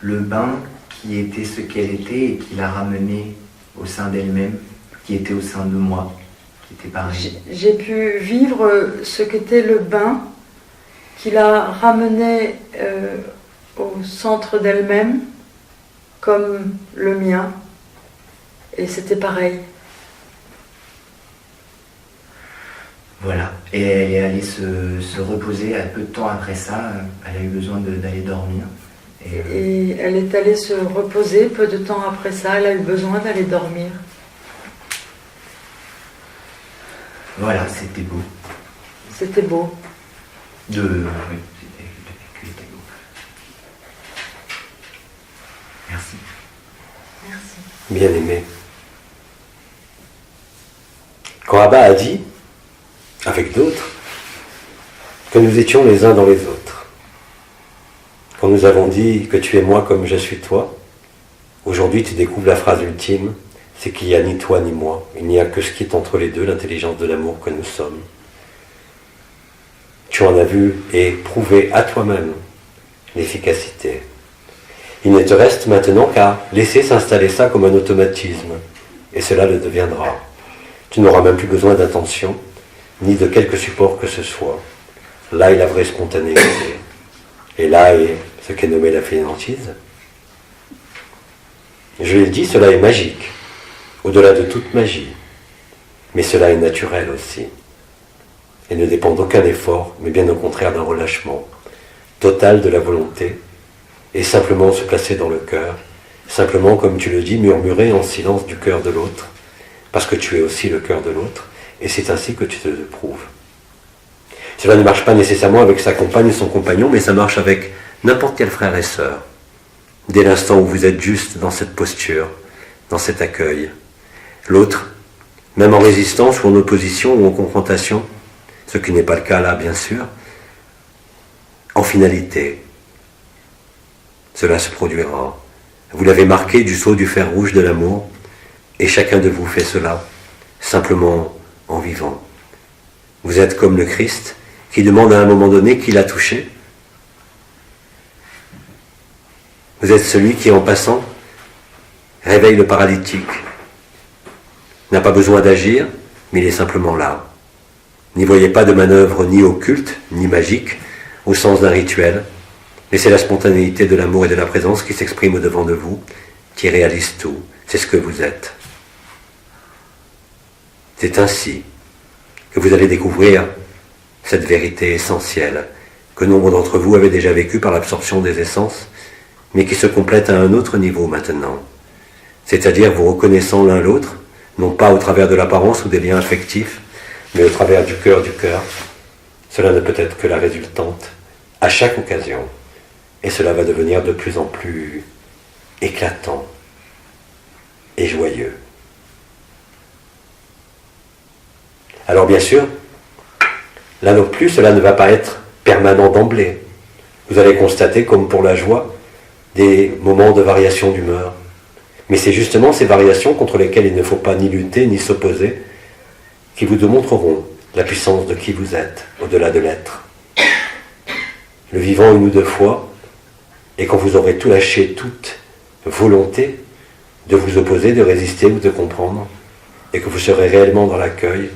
le bain qui était ce qu'elle était et qui l'a ramené au sein d'elle-même, qui était au sein de moi, qui était pareil. J'ai pu vivre ce qu'était le bain qui la ramenait au centre d'elle-même, comme le mien, et c'était pareil. Voilà, et elle est allée se reposer un peu de temps après ça, elle a eu besoin d'aller dormir. Et elle est allée se reposer, peu de temps après ça, elle a eu besoin d'aller dormir. Voilà, c'était beau. C'était beau. Oui, c'était beau. Merci. Merci. Bien aimé. Quand Abba a dit, avec d'autres, que nous étions les uns dans les autres, quand nous avons dit que tu es moi comme je suis toi, aujourd'hui tu découvres la phrase ultime, c'est qu'il n'y a ni toi ni moi, il n'y a que ce qui est entre les deux, l'intelligence de l'amour que nous sommes. Tu en as vu et prouvé à toi-même l'efficacité. Il ne te reste maintenant qu'à laisser s'installer ça comme un automatisme, et cela le deviendra. Tu n'auras même plus besoin d'intention, ni de quelque support que ce soit. Là est la vraie spontanéité. Et là est ce qu'est nommé la fainéantise. Je l'ai dit, cela est magique, au-delà de toute magie. Mais cela est naturel aussi. Et ne dépend d'aucun effort, mais bien au contraire d'un relâchement total de la volonté, et simplement se placer dans le cœur Simplement, comme tu le dis, murmurer en silence du cœur de l'autre, parce que tu es aussi le cœur de l'autre, et c'est ainsi que tu te le prouves. Cela ne marche pas nécessairement avec sa compagne ou son compagnon, mais ça marche avec n'importe quel frère et sœur. Dès l'instant où vous êtes juste dans cette posture, dans cet accueil, l'autre, même en résistance ou en opposition ou en confrontation, ce qui n'est pas le cas là bien sûr, en finalité, cela se produira. Vous l'avez marqué du sceau du fer rouge de l'amour, et chacun de vous fait cela, simplement en vivant. Vous êtes comme le Christ, qui demande à un moment donné qui l'a touché. Vous êtes celui qui, en passant, réveille le paralytique. N'a pas besoin d'agir, mais il est simplement là. N'y voyez pas de manœuvre ni occulte, ni magique, au sens d'un rituel, mais c'est la spontanéité de l'amour et de la présence qui s'exprime au-devant de vous, qui réalise tout. C'est ce que vous êtes. C'est ainsi que vous allez découvrir cette vérité essentielle que nombre d'entre vous avaient déjà vécue par l'absorption des essences, mais qui se complète à un autre niveau maintenant. C'est-à-dire vous reconnaissant l'un l'autre, non pas au travers de l'apparence ou des liens affectifs, mais au travers du cœur. Cela ne peut être que la résultante à chaque occasion, et cela va devenir de plus en plus éclatant et joyeux. Alors bien sûr, là non plus, cela ne va pas être permanent d'emblée. Vous allez constater, comme pour la joie, des moments de variation d'humeur. Mais c'est justement ces variations contre lesquelles il ne faut pas ni lutter ni s'opposer qui vous démontreront la puissance de qui vous êtes, au-delà de l'être. Le vivant une ou deux fois, et quand vous aurez tout lâché, toute volonté de vous opposer, de résister ou de comprendre, et que vous serez réellement dans l'accueil,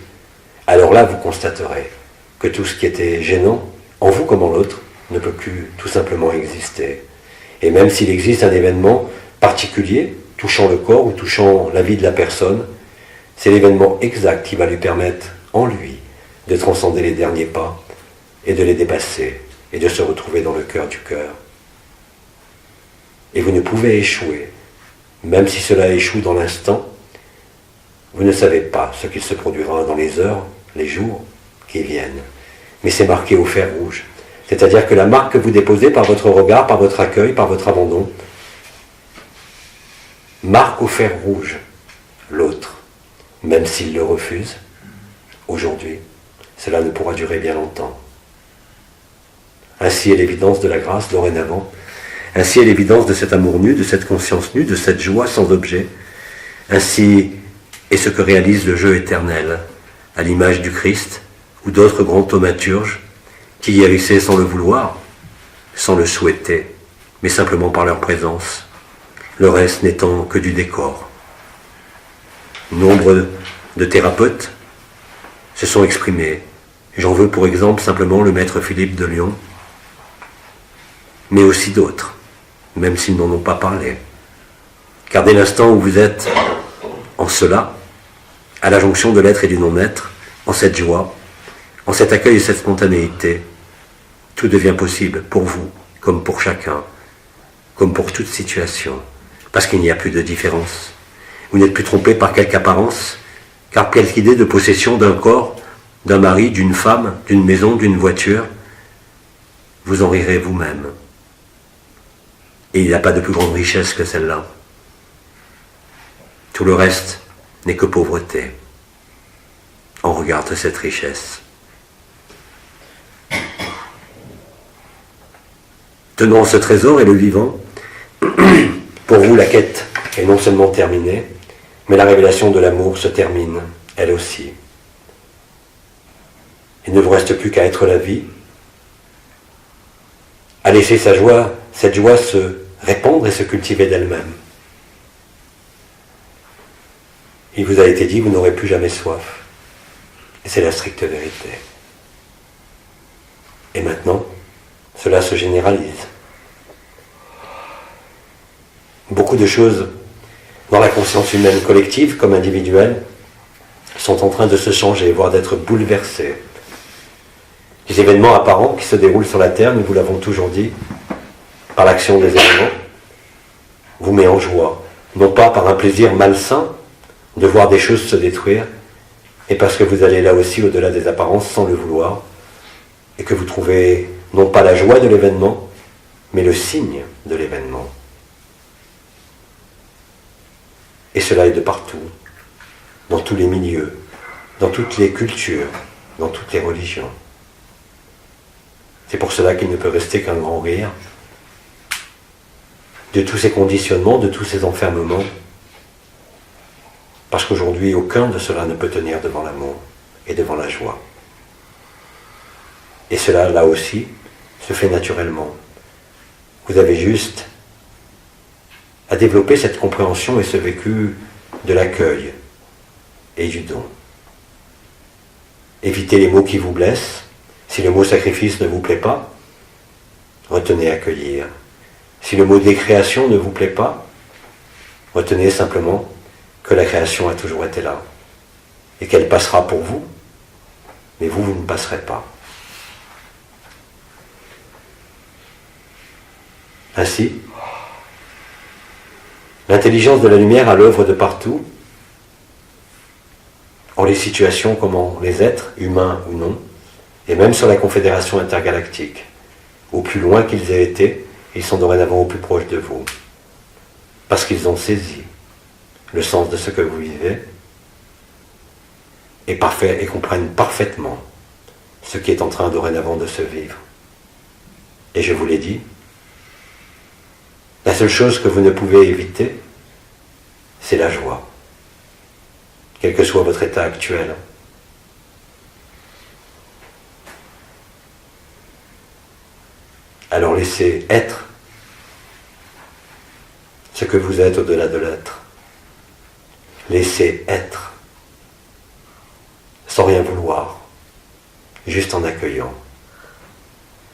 alors là vous constaterez que tout ce qui était gênant, en vous comme en l'autre, ne peut plus tout simplement exister. Et même s'il existe un événement particulier, touchant le corps ou touchant la vie de la personne, c'est l'événement exact qui va lui permettre, en lui, de transcender les derniers pas et de les dépasser et de se retrouver dans le cœur du cœur. Et vous ne pouvez échouer, même si cela échoue dans l'instant, vous ne savez pas ce qu'il se produira dans les heures, les jours qui viennent. Mais c'est marqué au fer rouge. C'est-à-dire que la marque que vous déposez par votre regard, par votre accueil, par votre abandon, marque au fer rouge l'autre, même s'il le refuse. Aujourd'hui, cela ne pourra durer bien longtemps. Ainsi est l'évidence de la grâce dorénavant. Ainsi est l'évidence de cet amour nu, de cette conscience nue, de cette joie sans objet. Ainsi est ce que réalise le jeu éternel, à l'image du Christ ou d'autres grands thaumaturges qui y agissaient sans le vouloir, sans le souhaiter, mais simplement par leur présence, le reste n'étant que du décor. Nombre de thérapeutes se sont exprimés. J'en veux pour exemple simplement le maître Philippe de Lyon, mais aussi d'autres, même s'ils n'en ont pas parlé. Car dès l'instant où vous êtes en cela, à la jonction de l'être et du non-être, en cette joie, en cet accueil et cette spontanéité, tout devient possible pour vous, comme pour chacun, comme pour toute situation, parce qu'il n'y a plus de différence. Vous n'êtes plus trompé par quelque apparence, car quelque idée de possession d'un corps, d'un mari, d'une femme, d'une maison, d'une voiture, vous en rirez vous-même. Et il n'y a pas de plus grande richesse que celle-là. Tout le reste n'est que pauvreté. On regarde cette richesse. Tenant ce trésor et le vivant, pour vous la quête est non seulement terminée, mais la révélation de l'amour se termine, elle aussi. Il ne vous reste plus qu'à être la vie, à laisser cette joie se répandre et se cultiver d'elle-même. Il vous a été dit, vous n'aurez plus jamais soif. Et c'est la stricte vérité. Et maintenant, cela se généralise. Beaucoup de choses dans la conscience humaine collective comme individuelle sont en train de se changer, voire d'être bouleversées. Les événements apparents qui se déroulent sur la Terre, nous vous l'avons toujours dit, par l'action des éléments, vous met en joie, non pas par un plaisir malsain de voir des choses se détruire, et parce que vous allez là aussi au-delà des apparences sans le vouloir, et que vous trouvez non pas la joie de l'événement, mais le signe de l'événement. Et cela est de partout, dans tous les milieux, dans toutes les cultures, dans toutes les religions. C'est pour cela qu'il ne peut rester qu'un grand rire de tous ces conditionnements, de tous ces enfermements, parce qu'aujourd'hui, aucun de cela ne peut tenir devant l'amour et devant la joie. Et cela, là aussi, se fait naturellement. Vous avez juste à développer cette compréhension et ce vécu de l'accueil et du don. Évitez les mots qui vous blessent. Si le mot sacrifice ne vous plaît pas, retenez accueillir. Si le mot décréation ne vous plaît pas, retenez simplement que la création a toujours été là et qu'elle passera pour vous, mais vous, vous ne passerez pas. Ainsi, l'intelligence de la lumière à l'œuvre de partout, en les situations comme en les êtres, humains ou non, et même sur la confédération intergalactique. Au plus loin qu'ils aient été, ils sont dorénavant au plus proche de vous, parce qu'ils ont saisi le sens de ce que vous vivez et comprennent parfaitement ce qui est en train dorénavant de se vivre. Et je vous l'ai dit, la seule chose que vous ne pouvez éviter, c'est la joie, quel que soit votre état actuel. Alors laissez être ce que vous êtes au-delà de l'être. Laissez être, sans rien vouloir, juste en accueillant.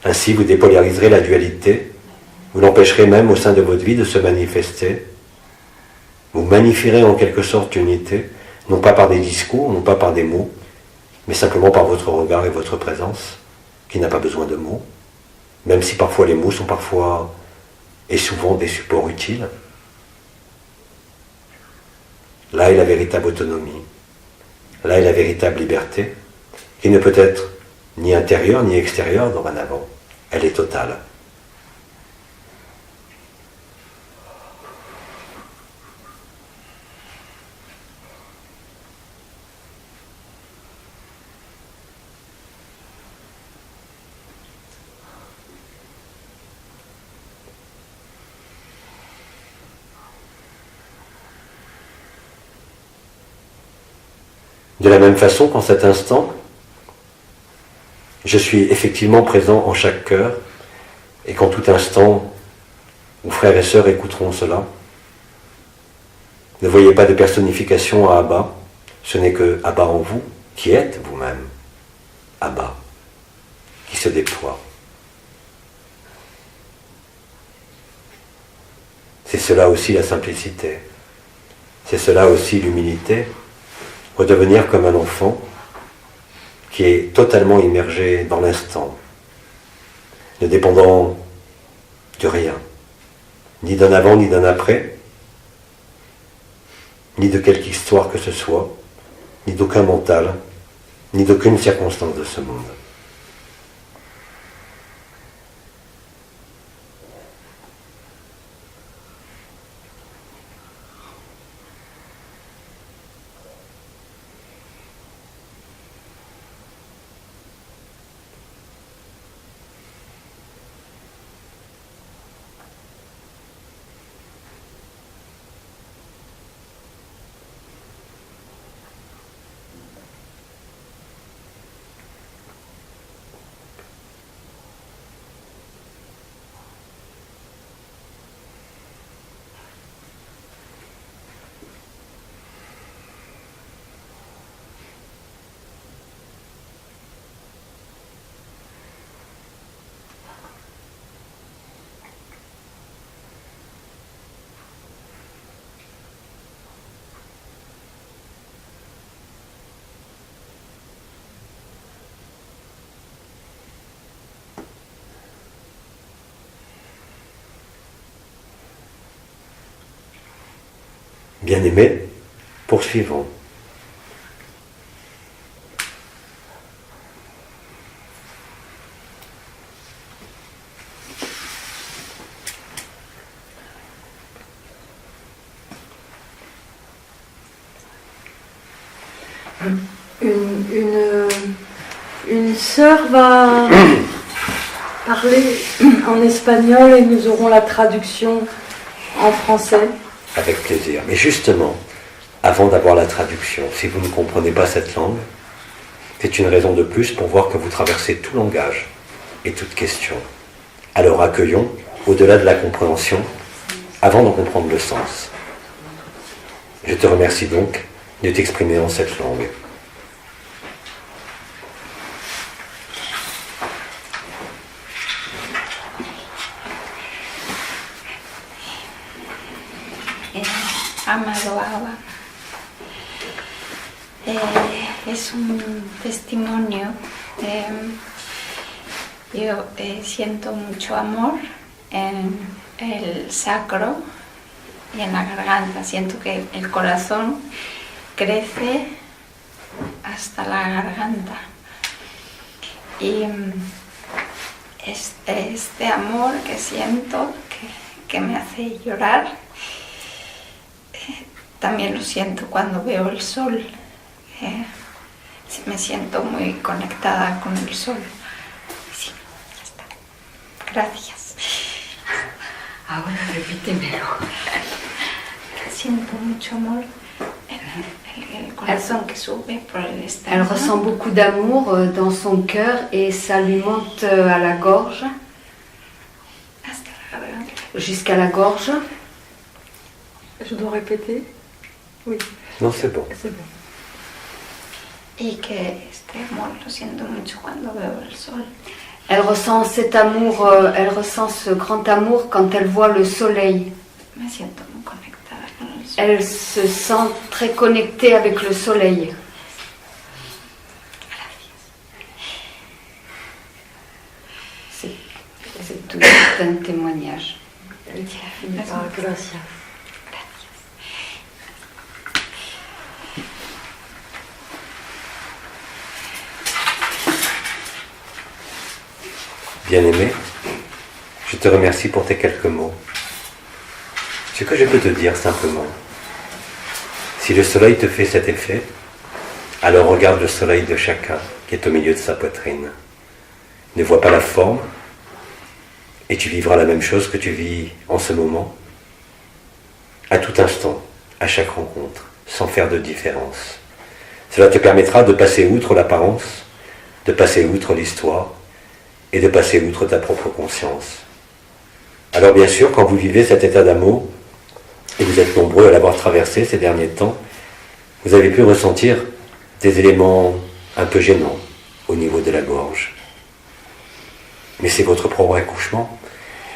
Ainsi, vous dépolariserez la dualité, vous l'empêcherez même au sein de votre vie de se manifester. Vous magnifierez en quelque sorte l'unité, non pas par des discours, non pas par des mots, mais simplement par votre regard et votre présence, qui n'a pas besoin de mots, même si parfois les mots sont parfois et souvent des supports utiles. Là est la véritable autonomie, là est la véritable liberté, qui ne peut être ni intérieure ni extérieure dorénavant, elle est totale. De la même façon qu'en cet instant, je suis effectivement présent en chaque cœur, et qu'en tout instant, vos frères et sœurs écouteront cela. Ne voyez pas de personnification à Abba, ce n'est que Abba en vous, qui êtes vous-même, Abba, qui se déploie. C'est cela aussi la simplicité, c'est cela aussi l'humilité, redevenir comme un enfant qui est totalement immergé dans l'instant, ne dépendant de rien, ni d'un avant ni d'un après, ni de quelque histoire que ce soit, ni d'aucun mental, ni d'aucune circonstance de ce monde. Bien-aimés, poursuivons. Une sœur va parler en espagnol et nous aurons la traduction en français. Avec plaisir. Mais justement, avant d'avoir la traduction, si vous ne comprenez pas cette langue, c'est une raison de plus pour voir que vous traversez tout langage et toute question. Alors accueillons, au-delà de la compréhension, avant d'en comprendre le sens. Je te remercie donc de t'exprimer en cette langue. Amado Abba, es un testimonio. Yo siento mucho amor en el sacro y en la garganta. Siento que el corazón crece hasta la garganta. Y este amor que siento, que me hace llorar, también lo siento cuando veo el sol. Me siento muy conectada con el sol. Sí, ya está. Gracias. Ahora repítemelo. Siento mucho amor en el corazón que sube por el esternón. Elle ressent beaucoup d'amour dans son cœur et ça lui monte à la gorge. Hasta la garganta. Jusqu'à la gorge. Je dois répéter? Oui. Non, c'est bon. C'est bon. Y que este amor lo siento mucho cuando veo el sol. Elle ressent cet amour, elle ressent ce grand amour quand elle voit le soleil. Me siento muy conectada con el sol. Elle se sent très connectée avec le soleil. C'est tout un témoignage. Gracias. Bien-aimé, je te remercie pour tes quelques mots. Ce que je peux te dire simplement, si le soleil te fait cet effet, alors regarde le soleil de chacun qui est au milieu de sa poitrine. Ne vois pas la forme, et tu vivras la même chose que tu vis en ce moment, à tout instant, à chaque rencontre, sans faire de différence. Cela te permettra de passer outre l'apparence, de passer outre l'histoire, et de passer outre ta propre conscience. Alors bien sûr, quand vous vivez cet état d'amour, et vous êtes nombreux à l'avoir traversé ces derniers temps, vous avez pu ressentir des éléments un peu gênants au niveau de la gorge. Mais c'est votre propre accouchement.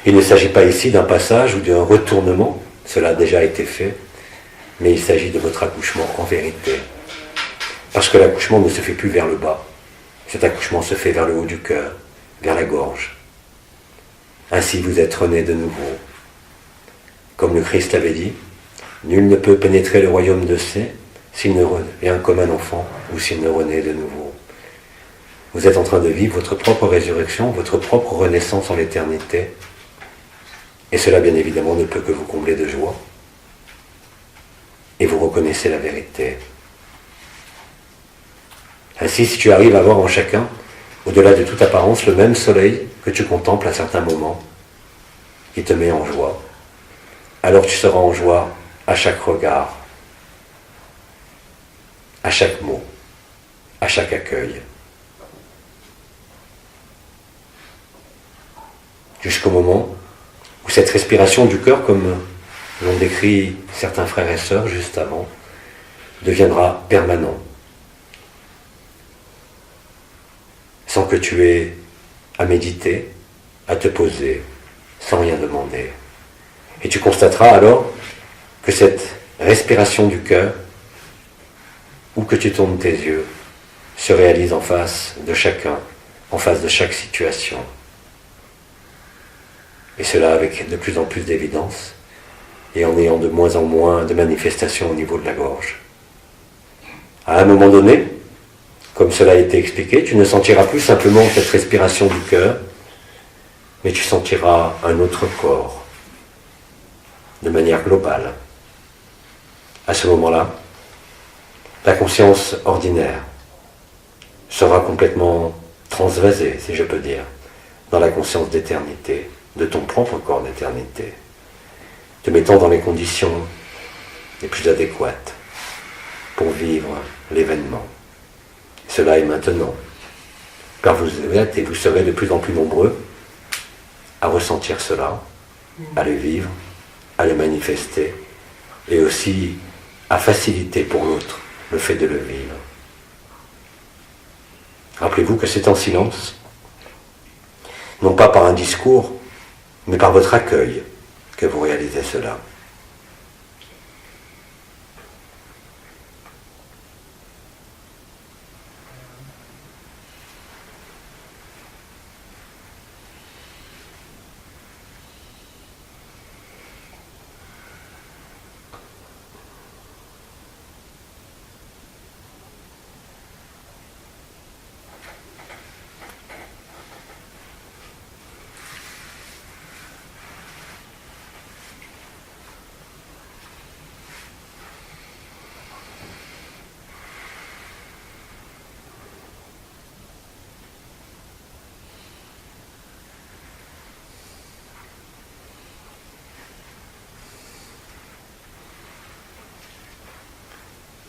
Il ne s'agit pas ici d'un passage ou d'un retournement, cela a déjà été fait, mais il s'agit de votre accouchement en vérité. Parce que l'accouchement ne se fait plus vers le bas, cet accouchement se fait vers le haut du cœur, vers la gorge. Ainsi vous êtes rené de nouveau. Comme le Christ avait dit, nul ne peut pénétrer le royaume de cieux s'il ne revient comme un enfant ou s'il ne renaît de nouveau. Vous êtes en train de vivre votre propre résurrection, votre propre renaissance en l'éternité. Et cela, bien évidemment, ne peut que vous combler de joie. Et vous reconnaissez la vérité. Ainsi, si tu arrives à voir en chacun, au-delà de toute apparence, le même soleil que tu contemples à certains moments, qui te met en joie, alors tu seras en joie à chaque regard, à chaque mot, à chaque accueil. Jusqu'au moment où cette respiration du cœur, comme l'ont décrit certains frères et sœurs juste avant, deviendra permanent, sans que tu aies à méditer, à te poser, sans rien demander. Et tu constateras alors que cette respiration du cœur, où que tu tournes tes yeux, se réalise en face de chacun, en face de chaque situation. Et cela avec de plus en plus d'évidence, et en ayant de moins en moins de manifestations au niveau de la gorge. À un moment donné, comme cela a été expliqué, tu ne sentiras plus simplement cette respiration du cœur, mais tu sentiras un autre corps, de manière globale. À ce moment-là, la conscience ordinaire sera complètement transvasée, si je peux dire, dans la conscience d'éternité, de ton propre corps d'éternité, te mettant dans les conditions les plus adéquates pour vivre l'événement. Cela est maintenant, car vous êtes et vous serez de plus en plus nombreux à ressentir cela, à le vivre, à le manifester, et aussi à faciliter pour l'autre le fait de le vivre. Rappelez-vous que c'est en silence, non pas par un discours, mais par votre accueil que vous réalisez cela.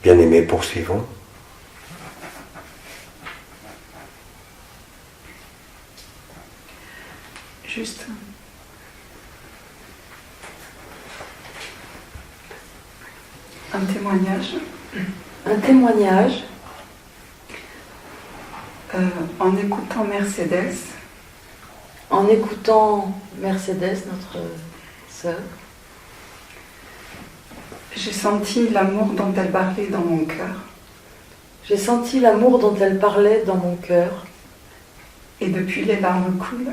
Bien-aimés, poursuivons. Juste un témoignage. Un témoignage. En écoutant Mercedes, notre sœur, j'ai senti l'amour dont elle parlait dans mon cœur. J'ai senti l'amour dont elle parlait dans mon cœur. Et depuis, les larmes coulent.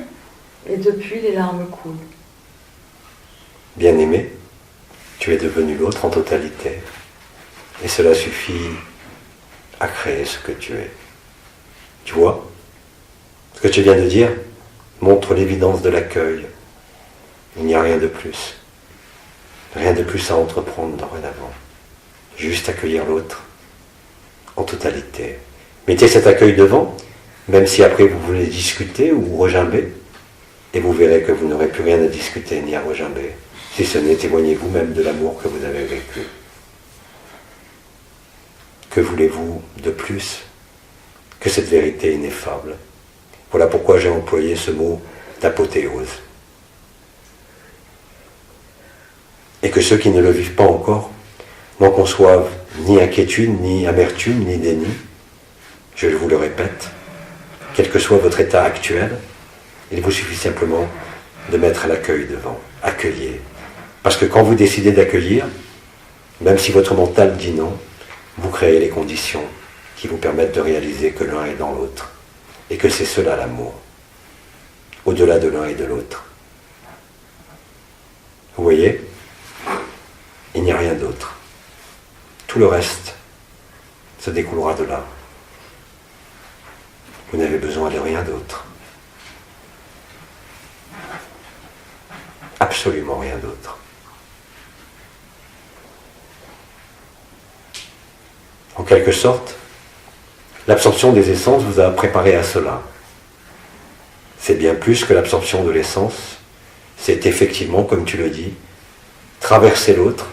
Bien-aimé, tu es devenu l'autre en totalité. Et cela suffit à créer ce que tu es. Tu vois, ce que tu viens de dire montre l'évidence de l'accueil. Il n'y a rien de plus. Rien de plus à entreprendre dorénavant. Juste accueillir l'autre en totalité. Mettez cet accueil devant, même si après vous voulez discuter ou regimber, et vous verrez que vous n'aurez plus rien à discuter ni à regimber, si ce n'est témoigner vous-même de l'amour que vous avez vécu. Que voulez-vous de plus que cette vérité ineffable? Voilà pourquoi j'ai employé ce mot d'apothéose. Et que ceux qui ne le vivent pas encore n'en conçoivent ni inquiétude, ni amertume, ni déni. Je vous le répète, quel que soit votre état actuel, il vous suffit simplement de mettre l'accueil devant. Accueillez. Parce que quand vous décidez d'accueillir, même si votre mental dit non, vous créez les conditions qui vous permettent de réaliser que l'un est dans l'autre. Et que c'est cela l'amour, au-delà de l'un et de l'autre. Vous voyez ? Il n'y a rien d'autre. Tout le reste se découlera de là. Vous n'avez besoin de rien d'autre. Absolument rien d'autre. En quelque sorte, l'absorption des essences vous a préparé à cela. C'est bien plus que l'absorption de l'essence. C'est effectivement, comme tu le dis, traverser l'autre,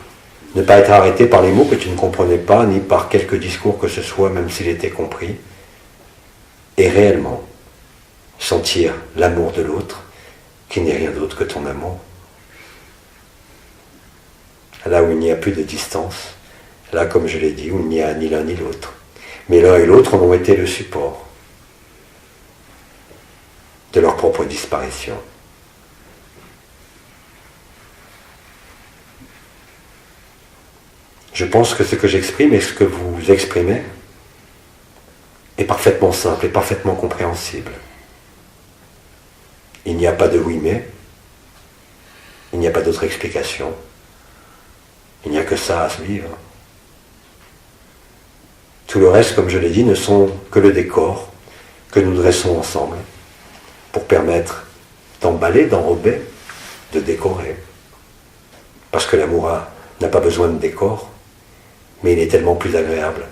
ne pas être arrêté par les mots que tu ne comprenais pas, ni par quelque discours que ce soit, même s'il était compris, et réellement sentir l'amour de l'autre, qui n'est rien d'autre que ton amour. Là où il n'y a plus de distance, là, comme je l'ai dit, où il n'y a ni l'un ni l'autre. Mais l'un et l'autre en ont été le support de leur propre disparition. Je pense que ce que j'exprime et ce que vous exprimez est parfaitement simple et parfaitement compréhensible. Il n'y a pas de oui mais, il n'y a pas d'autre explication. Il n'y a que ça à se vivre. Tout le reste, comme je l'ai dit, ne sont que le décor que nous dressons ensemble pour permettre d'emballer, d'enrober, de décorer. Parce que l'amour n'a pas besoin de décor, mais il est tellement plus agréable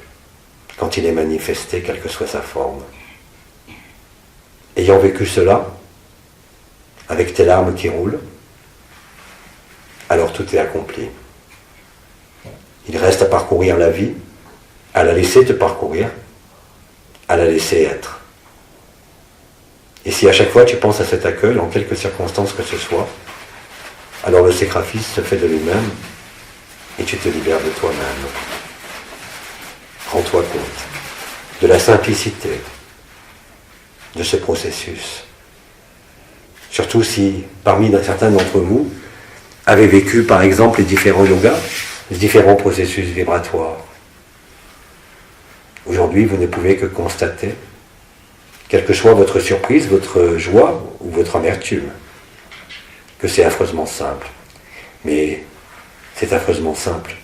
quand il est manifesté, quelle que soit sa forme. Ayant vécu cela, avec tes larmes qui roulent, alors tout est accompli. Il reste à parcourir la vie, à la laisser te parcourir, à la laisser être. Et si à chaque fois tu penses à cet accueil, en quelque circonstance que ce soit, alors le sacrifice se fait de lui-même et tu te libères de toi-même. Rends-toi compte de la simplicité de ce processus. Surtout si, parmi certains d'entre vous, avez vécu par exemple les différents yogas, les différents processus vibratoires. Aujourd'hui, vous ne pouvez que constater, quelle que soit votre surprise, votre joie ou votre amertume, que c'est affreusement simple. Mais c'est affreusement simple,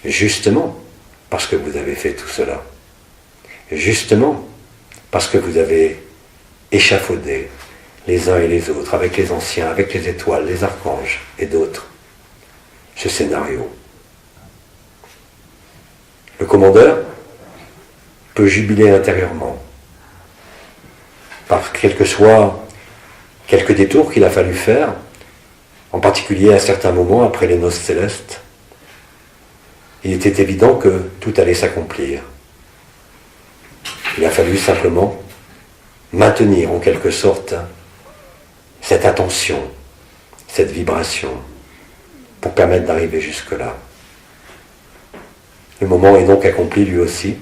justement parce que vous avez fait tout cela. Justement parce que vous avez échafaudé les uns et les autres, avec les anciens, avec les étoiles, les archanges et d'autres, ce scénario. Le commandeur peut jubiler intérieurement, par quel que soit quelques détours qu'il a fallu faire, en particulier à certains moments après les noces célestes. Il était évident que tout allait s'accomplir. Il a fallu simplement maintenir en quelque sorte cette attention, cette vibration, pour permettre d'arriver jusque-là. Le moment est donc accompli lui aussi.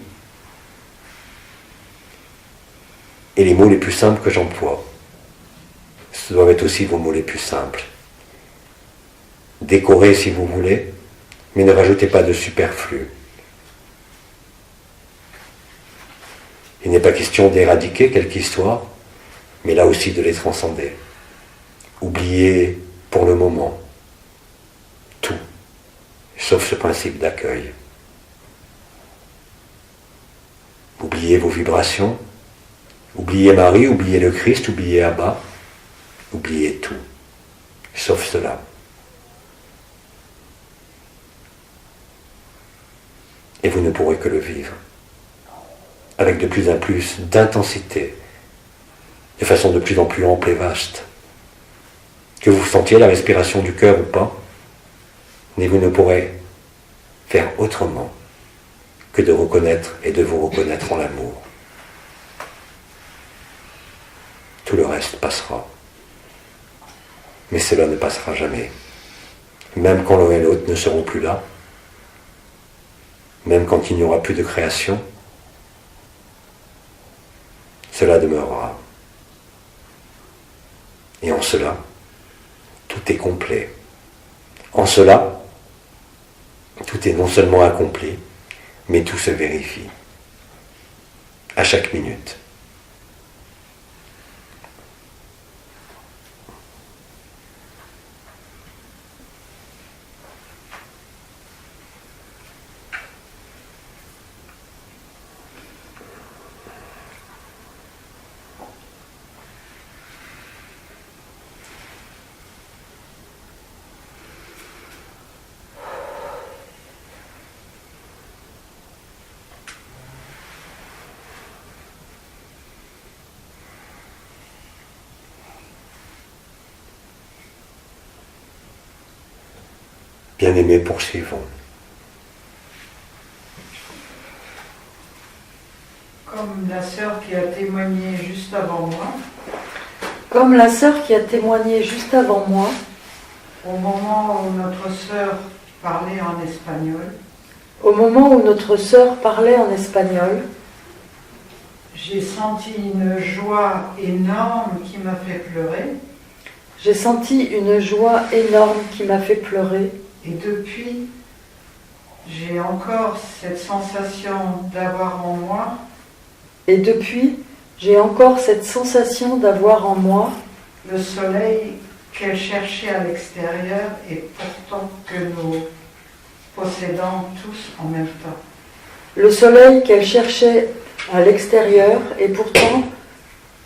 Et les mots les plus simples que j'emploie, ce doivent être aussi vos mots les plus simples. Décorez si vous voulez, mais ne rajoutez pas de superflu. Il n'est pas question d'éradiquer quelque histoire, mais là aussi de les transcender. Oubliez pour le moment tout, sauf ce principe d'accueil. Oubliez vos vibrations, oubliez Marie, oubliez le Christ, oubliez Abba, oubliez tout, sauf cela. Et vous ne pourrez que le vivre, avec de plus en plus d'intensité, de façon de plus en plus ample et vaste. Que vous sentiez la respiration du cœur ou pas, mais vous ne pourrez faire autrement que de reconnaître et de vous reconnaître en l'amour. Tout le reste passera. Mais cela ne passera jamais. Même quand l'un et l'autre ne seront plus là, même quand il n'y aura plus de création, cela demeurera. Et en cela, tout est complet. En cela, tout est non seulement accompli, mais tout se vérifie. À chaque minute. Bien-aimés, poursuivons. Comme la sœur qui a témoigné juste avant moi, Comme la sœur qui a témoigné juste avant moi, au moment où notre sœur parlait en espagnol, au moment où notre sœur parlait en espagnol, j'ai senti une joie énorme qui m'a fait pleurer. j'ai senti une joie énorme qui m'a fait pleurer. Et depuis, j'ai encore cette sensation d'avoir en moi Et depuis, j'ai encore cette sensation d'avoir en moi le soleil qu'elle cherchait à l'extérieur et pourtant que nos possédant tous en même temps. Le soleil qu'elle cherchait à l'extérieur et pourtant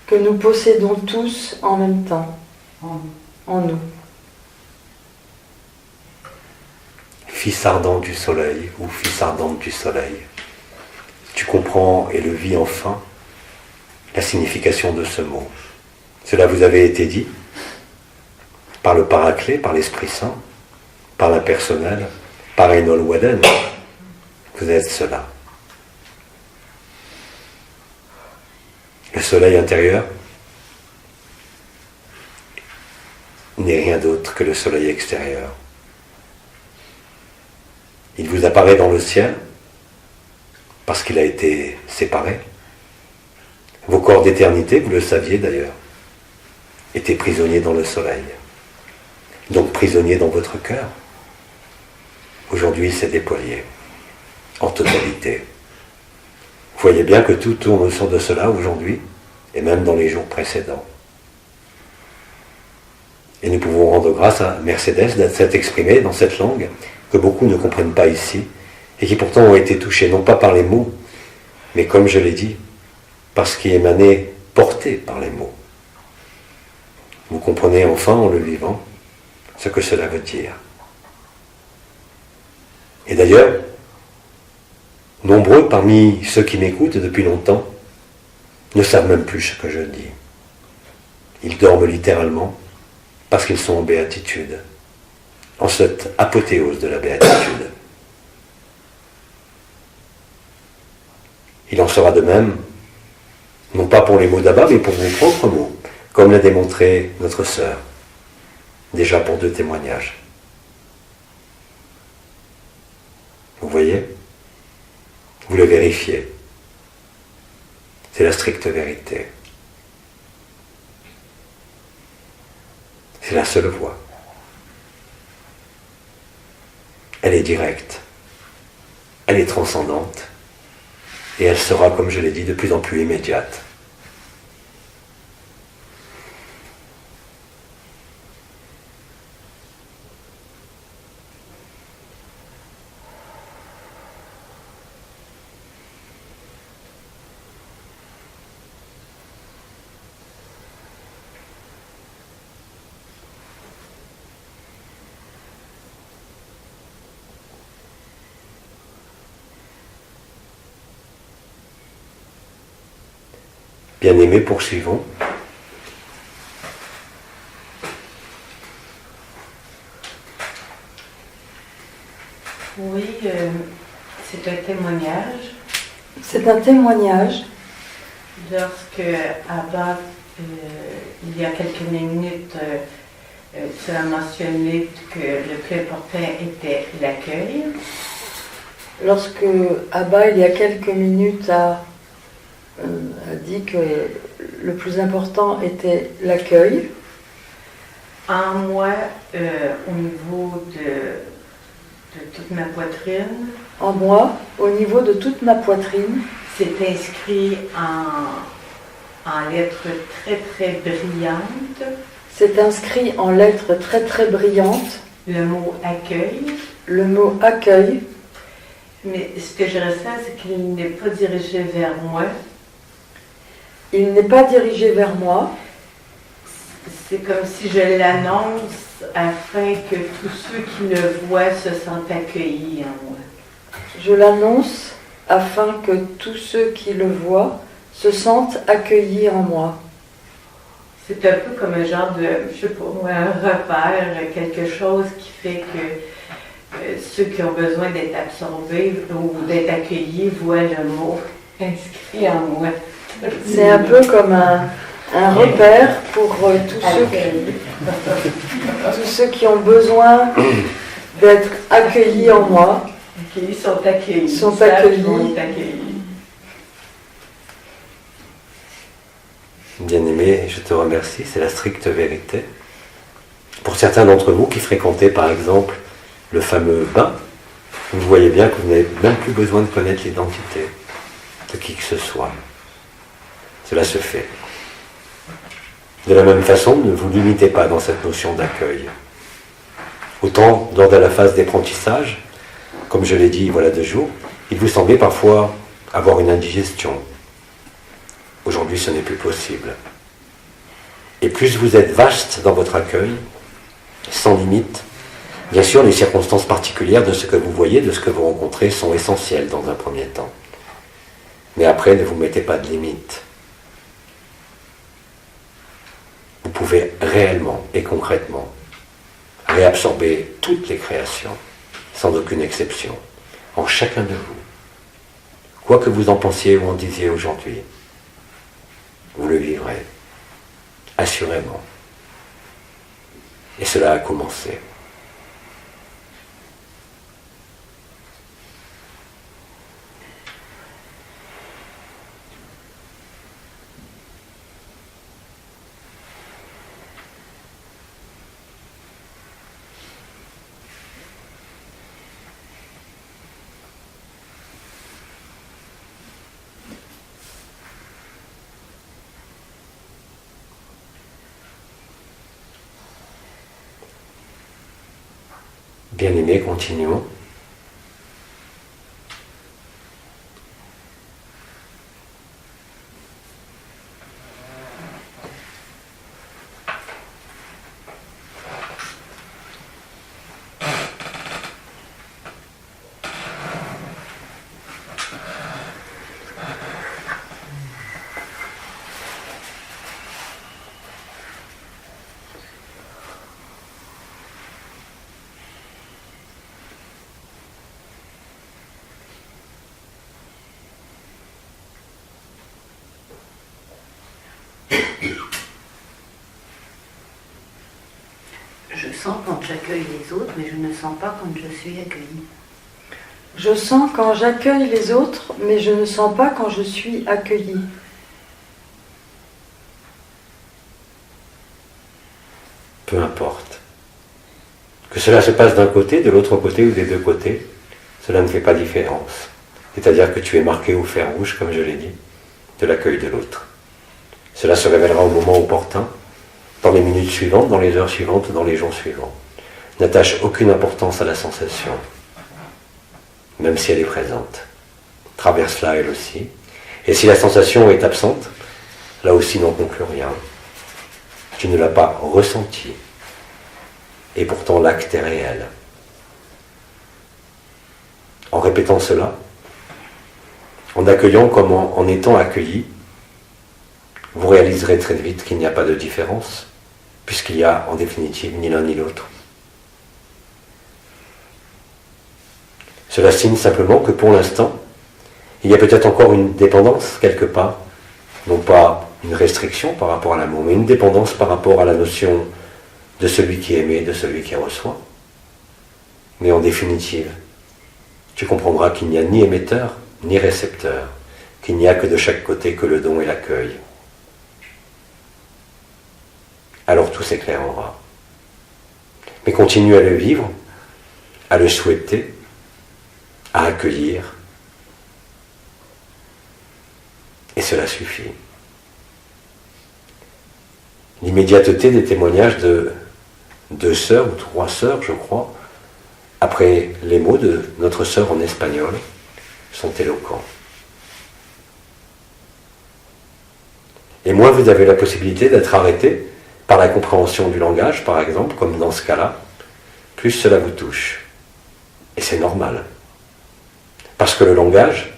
que nous possédons tous en même temps, en nous. Fils ardent du soleil ou fils ardente du soleil, tu comprends et le vis enfin la signification de ce mot. Cela vous avait été dit par le Paraclet, par l'Esprit Saint, par l'impersonnel, par Enol Waden. Vous êtes cela. Le soleil intérieur n'est rien d'autre que le soleil extérieur. Il vous apparaît dans le ciel parce qu'il a été séparé. Vos corps d'éternité, vous le saviez d'ailleurs, étaient prisonniers dans le soleil. Donc prisonniers dans votre cœur. Aujourd'hui, c'est déployé en totalité. Vous voyez bien que tout tourne autour de cela aujourd'hui, et même dans les jours précédents. Et nous pouvons rendre grâce à Mercedes d'être s'être exprimée dans cette langue que beaucoup ne comprennent pas ici, et qui pourtant ont été touchés, non pas par les mots, mais comme je l'ai dit, par ce qui émanait, porté par les mots. Vous comprenez enfin, en le vivant, ce que cela veut dire. Et d'ailleurs, nombreux parmi ceux qui m'écoutent depuis longtemps ne savent même plus ce que je dis. Ils dorment littéralement parce qu'ils sont en béatitude, en cette apothéose de la béatitude. Il en sera de même, non pas pour les mots d'Abba, mais pour vos propres mots, comme l'a démontré notre sœur, déjà pour 2 témoignages. Vous voyez ? Vous le vérifiez. C'est la stricte vérité. C'est la seule voie. Elle est directe. Elle est transcendante. Et elle sera, comme je l'ai dit, de plus en plus immédiate. Bien-aimés, poursuivons. Oui, c'est un témoignage. C'est un témoignage. Lorsque Abba, il y a quelques minutes, tu as mentionné que le plus important était l'accueil. Lorsque Abba, il y a quelques minutes, a dit que le plus important était l'accueil. En moi, au niveau de toute ma poitrine. En moi, au niveau de toute ma poitrine. C'est inscrit en lettres très très brillantes. C'est inscrit en lettres très très brillantes. Le mot accueil. Le mot accueil. Mais ce que je ressens, c'est qu'il n'est pas dirigé vers moi. Il n'est pas dirigé vers moi. C'est comme si je l'annonce afin que tous ceux qui le voient se sentent accueillis en moi. Je l'annonce afin que tous ceux qui le voient se sentent accueillis en moi. C'est un peu comme un genre de, je sais pas moi, un repère, quelque chose qui fait que ceux qui ont besoin d'être absorbés ou d'être accueillis voient le mot inscrit en moi. C'est un peu comme un repère pour tous ceux qui ont besoin d'être accueillis en moi. Ils sont accueillis. Sont accueillis. Bien-aimé, je te remercie, c'est la stricte vérité. Pour certains d'entre vous qui fréquentez par exemple le fameux bain, vous voyez bien que vous n'avez même plus besoin de connaître l'identité de qui que ce soit. Cela se fait. De la même façon, ne vous limitez pas dans cette notion d'accueil. Autant lors de la phase d'apprentissage, comme je l'ai dit voilà 2 jours, il vous semblait parfois avoir une indigestion. Aujourd'hui, ce n'est plus possible. Et plus vous êtes vaste dans votre accueil, sans limite, bien sûr, les circonstances particulières de ce que vous voyez, de ce que vous rencontrez, sont essentielles dans un premier temps. Mais après, ne vous mettez pas de limite. Vous pouvez réellement et concrètement réabsorber toutes les créations, sans aucune exception, en chacun de vous. Quoi que vous en pensiez ou en disiez aujourd'hui, vous le vivrez, assurément. Et cela a commencé. Bien-aimés, continuons. Je sens quand j'accueille les autres, mais je ne sens pas quand je suis accueillie. Je sens quand j'accueille les autres, mais je ne sens pas quand je suis accueillie. Peu importe. Que cela se passe d'un côté, de l'autre côté ou des 2 côtés, cela ne fait pas différence. C'est-à-dire que tu es marqué au fer rouge, comme je l'ai dit, de l'accueil de l'autre. Cela se révélera au moment opportun, dans les minutes suivantes, dans les heures suivantes, dans les jours suivants. N'attache aucune importance à la sensation, même si elle est présente. Traverse-la elle aussi. Et si la sensation est absente, là aussi n'en conclus rien. Tu ne l'as pas ressentie. Et pourtant l'acte est réel. En répétant cela, en accueillant comme en étant accueilli, vous réaliserez très vite qu'il n'y a pas de différence, puisqu'il n'y a en définitive ni l'un ni l'autre. Cela signe simplement que pour l'instant, il y a peut-être encore une dépendance quelque part, non pas une restriction par rapport à l'amour, mais une dépendance par rapport à la notion de celui qui aimait, de celui qui reçoit. Mais en définitive, tu comprendras qu'il n'y a ni émetteur, ni récepteur, qu'il n'y a que de chaque côté que le don et l'accueil. Alors tout s'éclairera. Mais continue à le vivre, à le souhaiter, à accueillir. Et cela suffit. L'immédiateté des témoignages de 2 sœurs ou 3 sœurs, je crois, après les mots de notre sœur en espagnol, sont éloquents. Et moins vous avez la possibilité d'être arrêté par la compréhension du langage, par exemple, comme dans ce cas-là, plus cela vous touche. Et c'est normal. Parce que le langage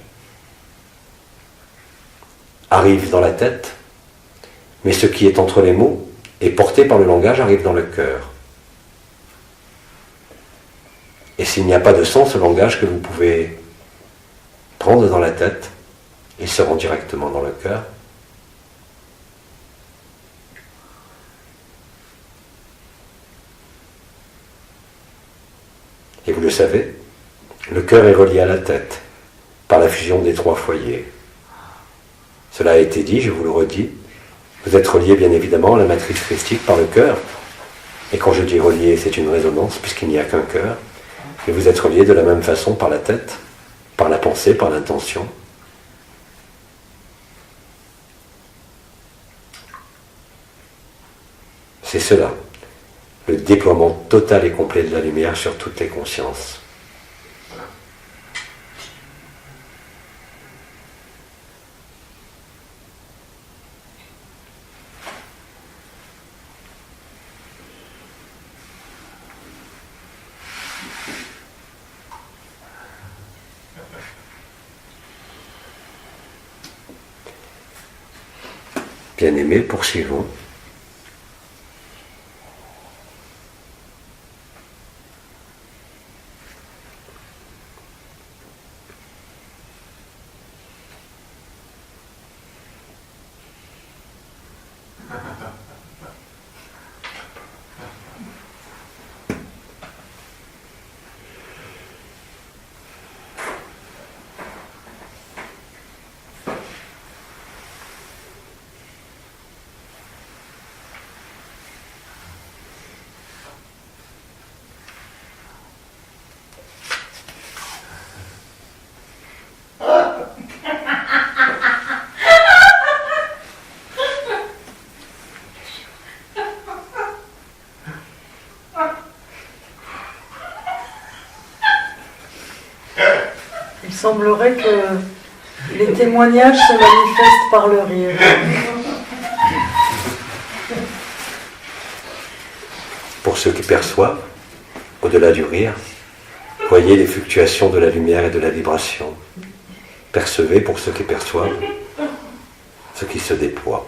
arrive dans la tête, mais ce qui est entre les mots et porté par le langage arrive dans le cœur. Et s'il n'y a pas de sens au langage que vous pouvez prendre dans la tête, il se rend directement dans le cœur. Et vous le savez, le cœur est relié à la tête par la fusion des 3 foyers. Cela a été dit, je vous le redis, vous êtes relié bien évidemment à la matrice christique par le cœur. Et quand je dis relié, c'est une résonance puisqu'il n'y a qu'un cœur. Et vous êtes relié de la même façon par la tête, par la pensée, par l'intention. C'est cela, le déploiement total et complet de la lumière sur toutes les consciences. Bien-aimés, poursuivons. Il semblerait que les témoignages se manifestent par le rire. Pour ceux qui perçoivent, au-delà du rire, voyez les fluctuations de la lumière et de la vibration. Percevez pour ceux qui perçoivent ce qui se déploie.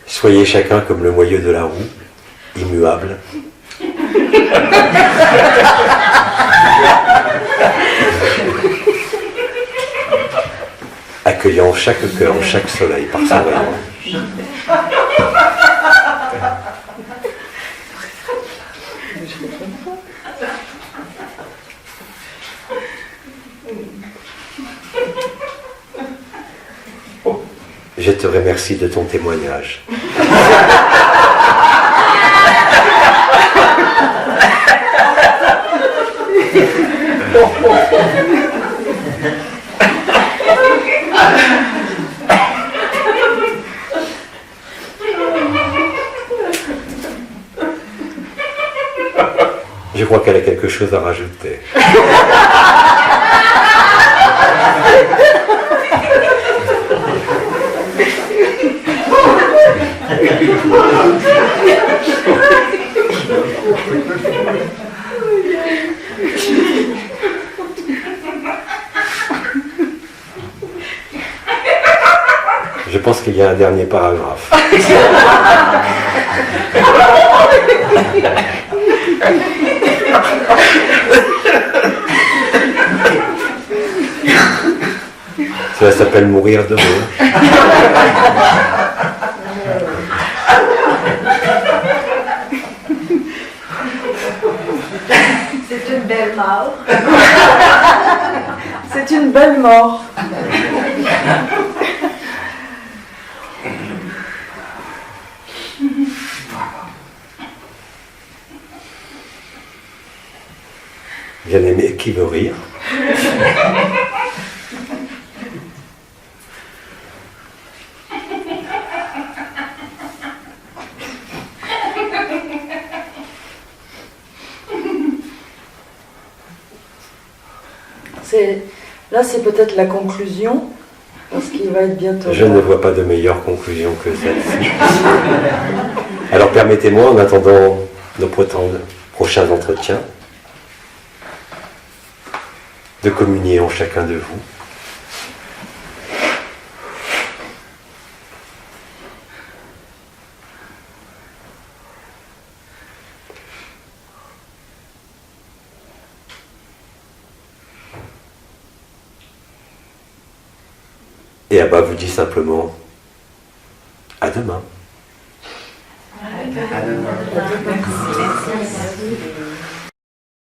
Soyez chacun comme le moyeu de la roue, immuable. Accueillant chaque cœur, chaque soleil par son rayon. Je te remercie de ton témoignage. Je crois qu'elle a quelque chose à rajouter. Je pense qu'il y a un dernier paragraphe. Cela s'appelle mourir de rire. C'est une belle mort. C'est une belle mort. Bien-aimé, qui veut rire? Là, c'est peut-être la conclusion, parce qu'il va être bientôt. Je ne vois pas de meilleure conclusion que celle-ci. Alors permettez-moi, en attendant nos prochains entretiens, de communier en chacun de vous. Et Abba vous dit simplement à demain. À demain. Merci.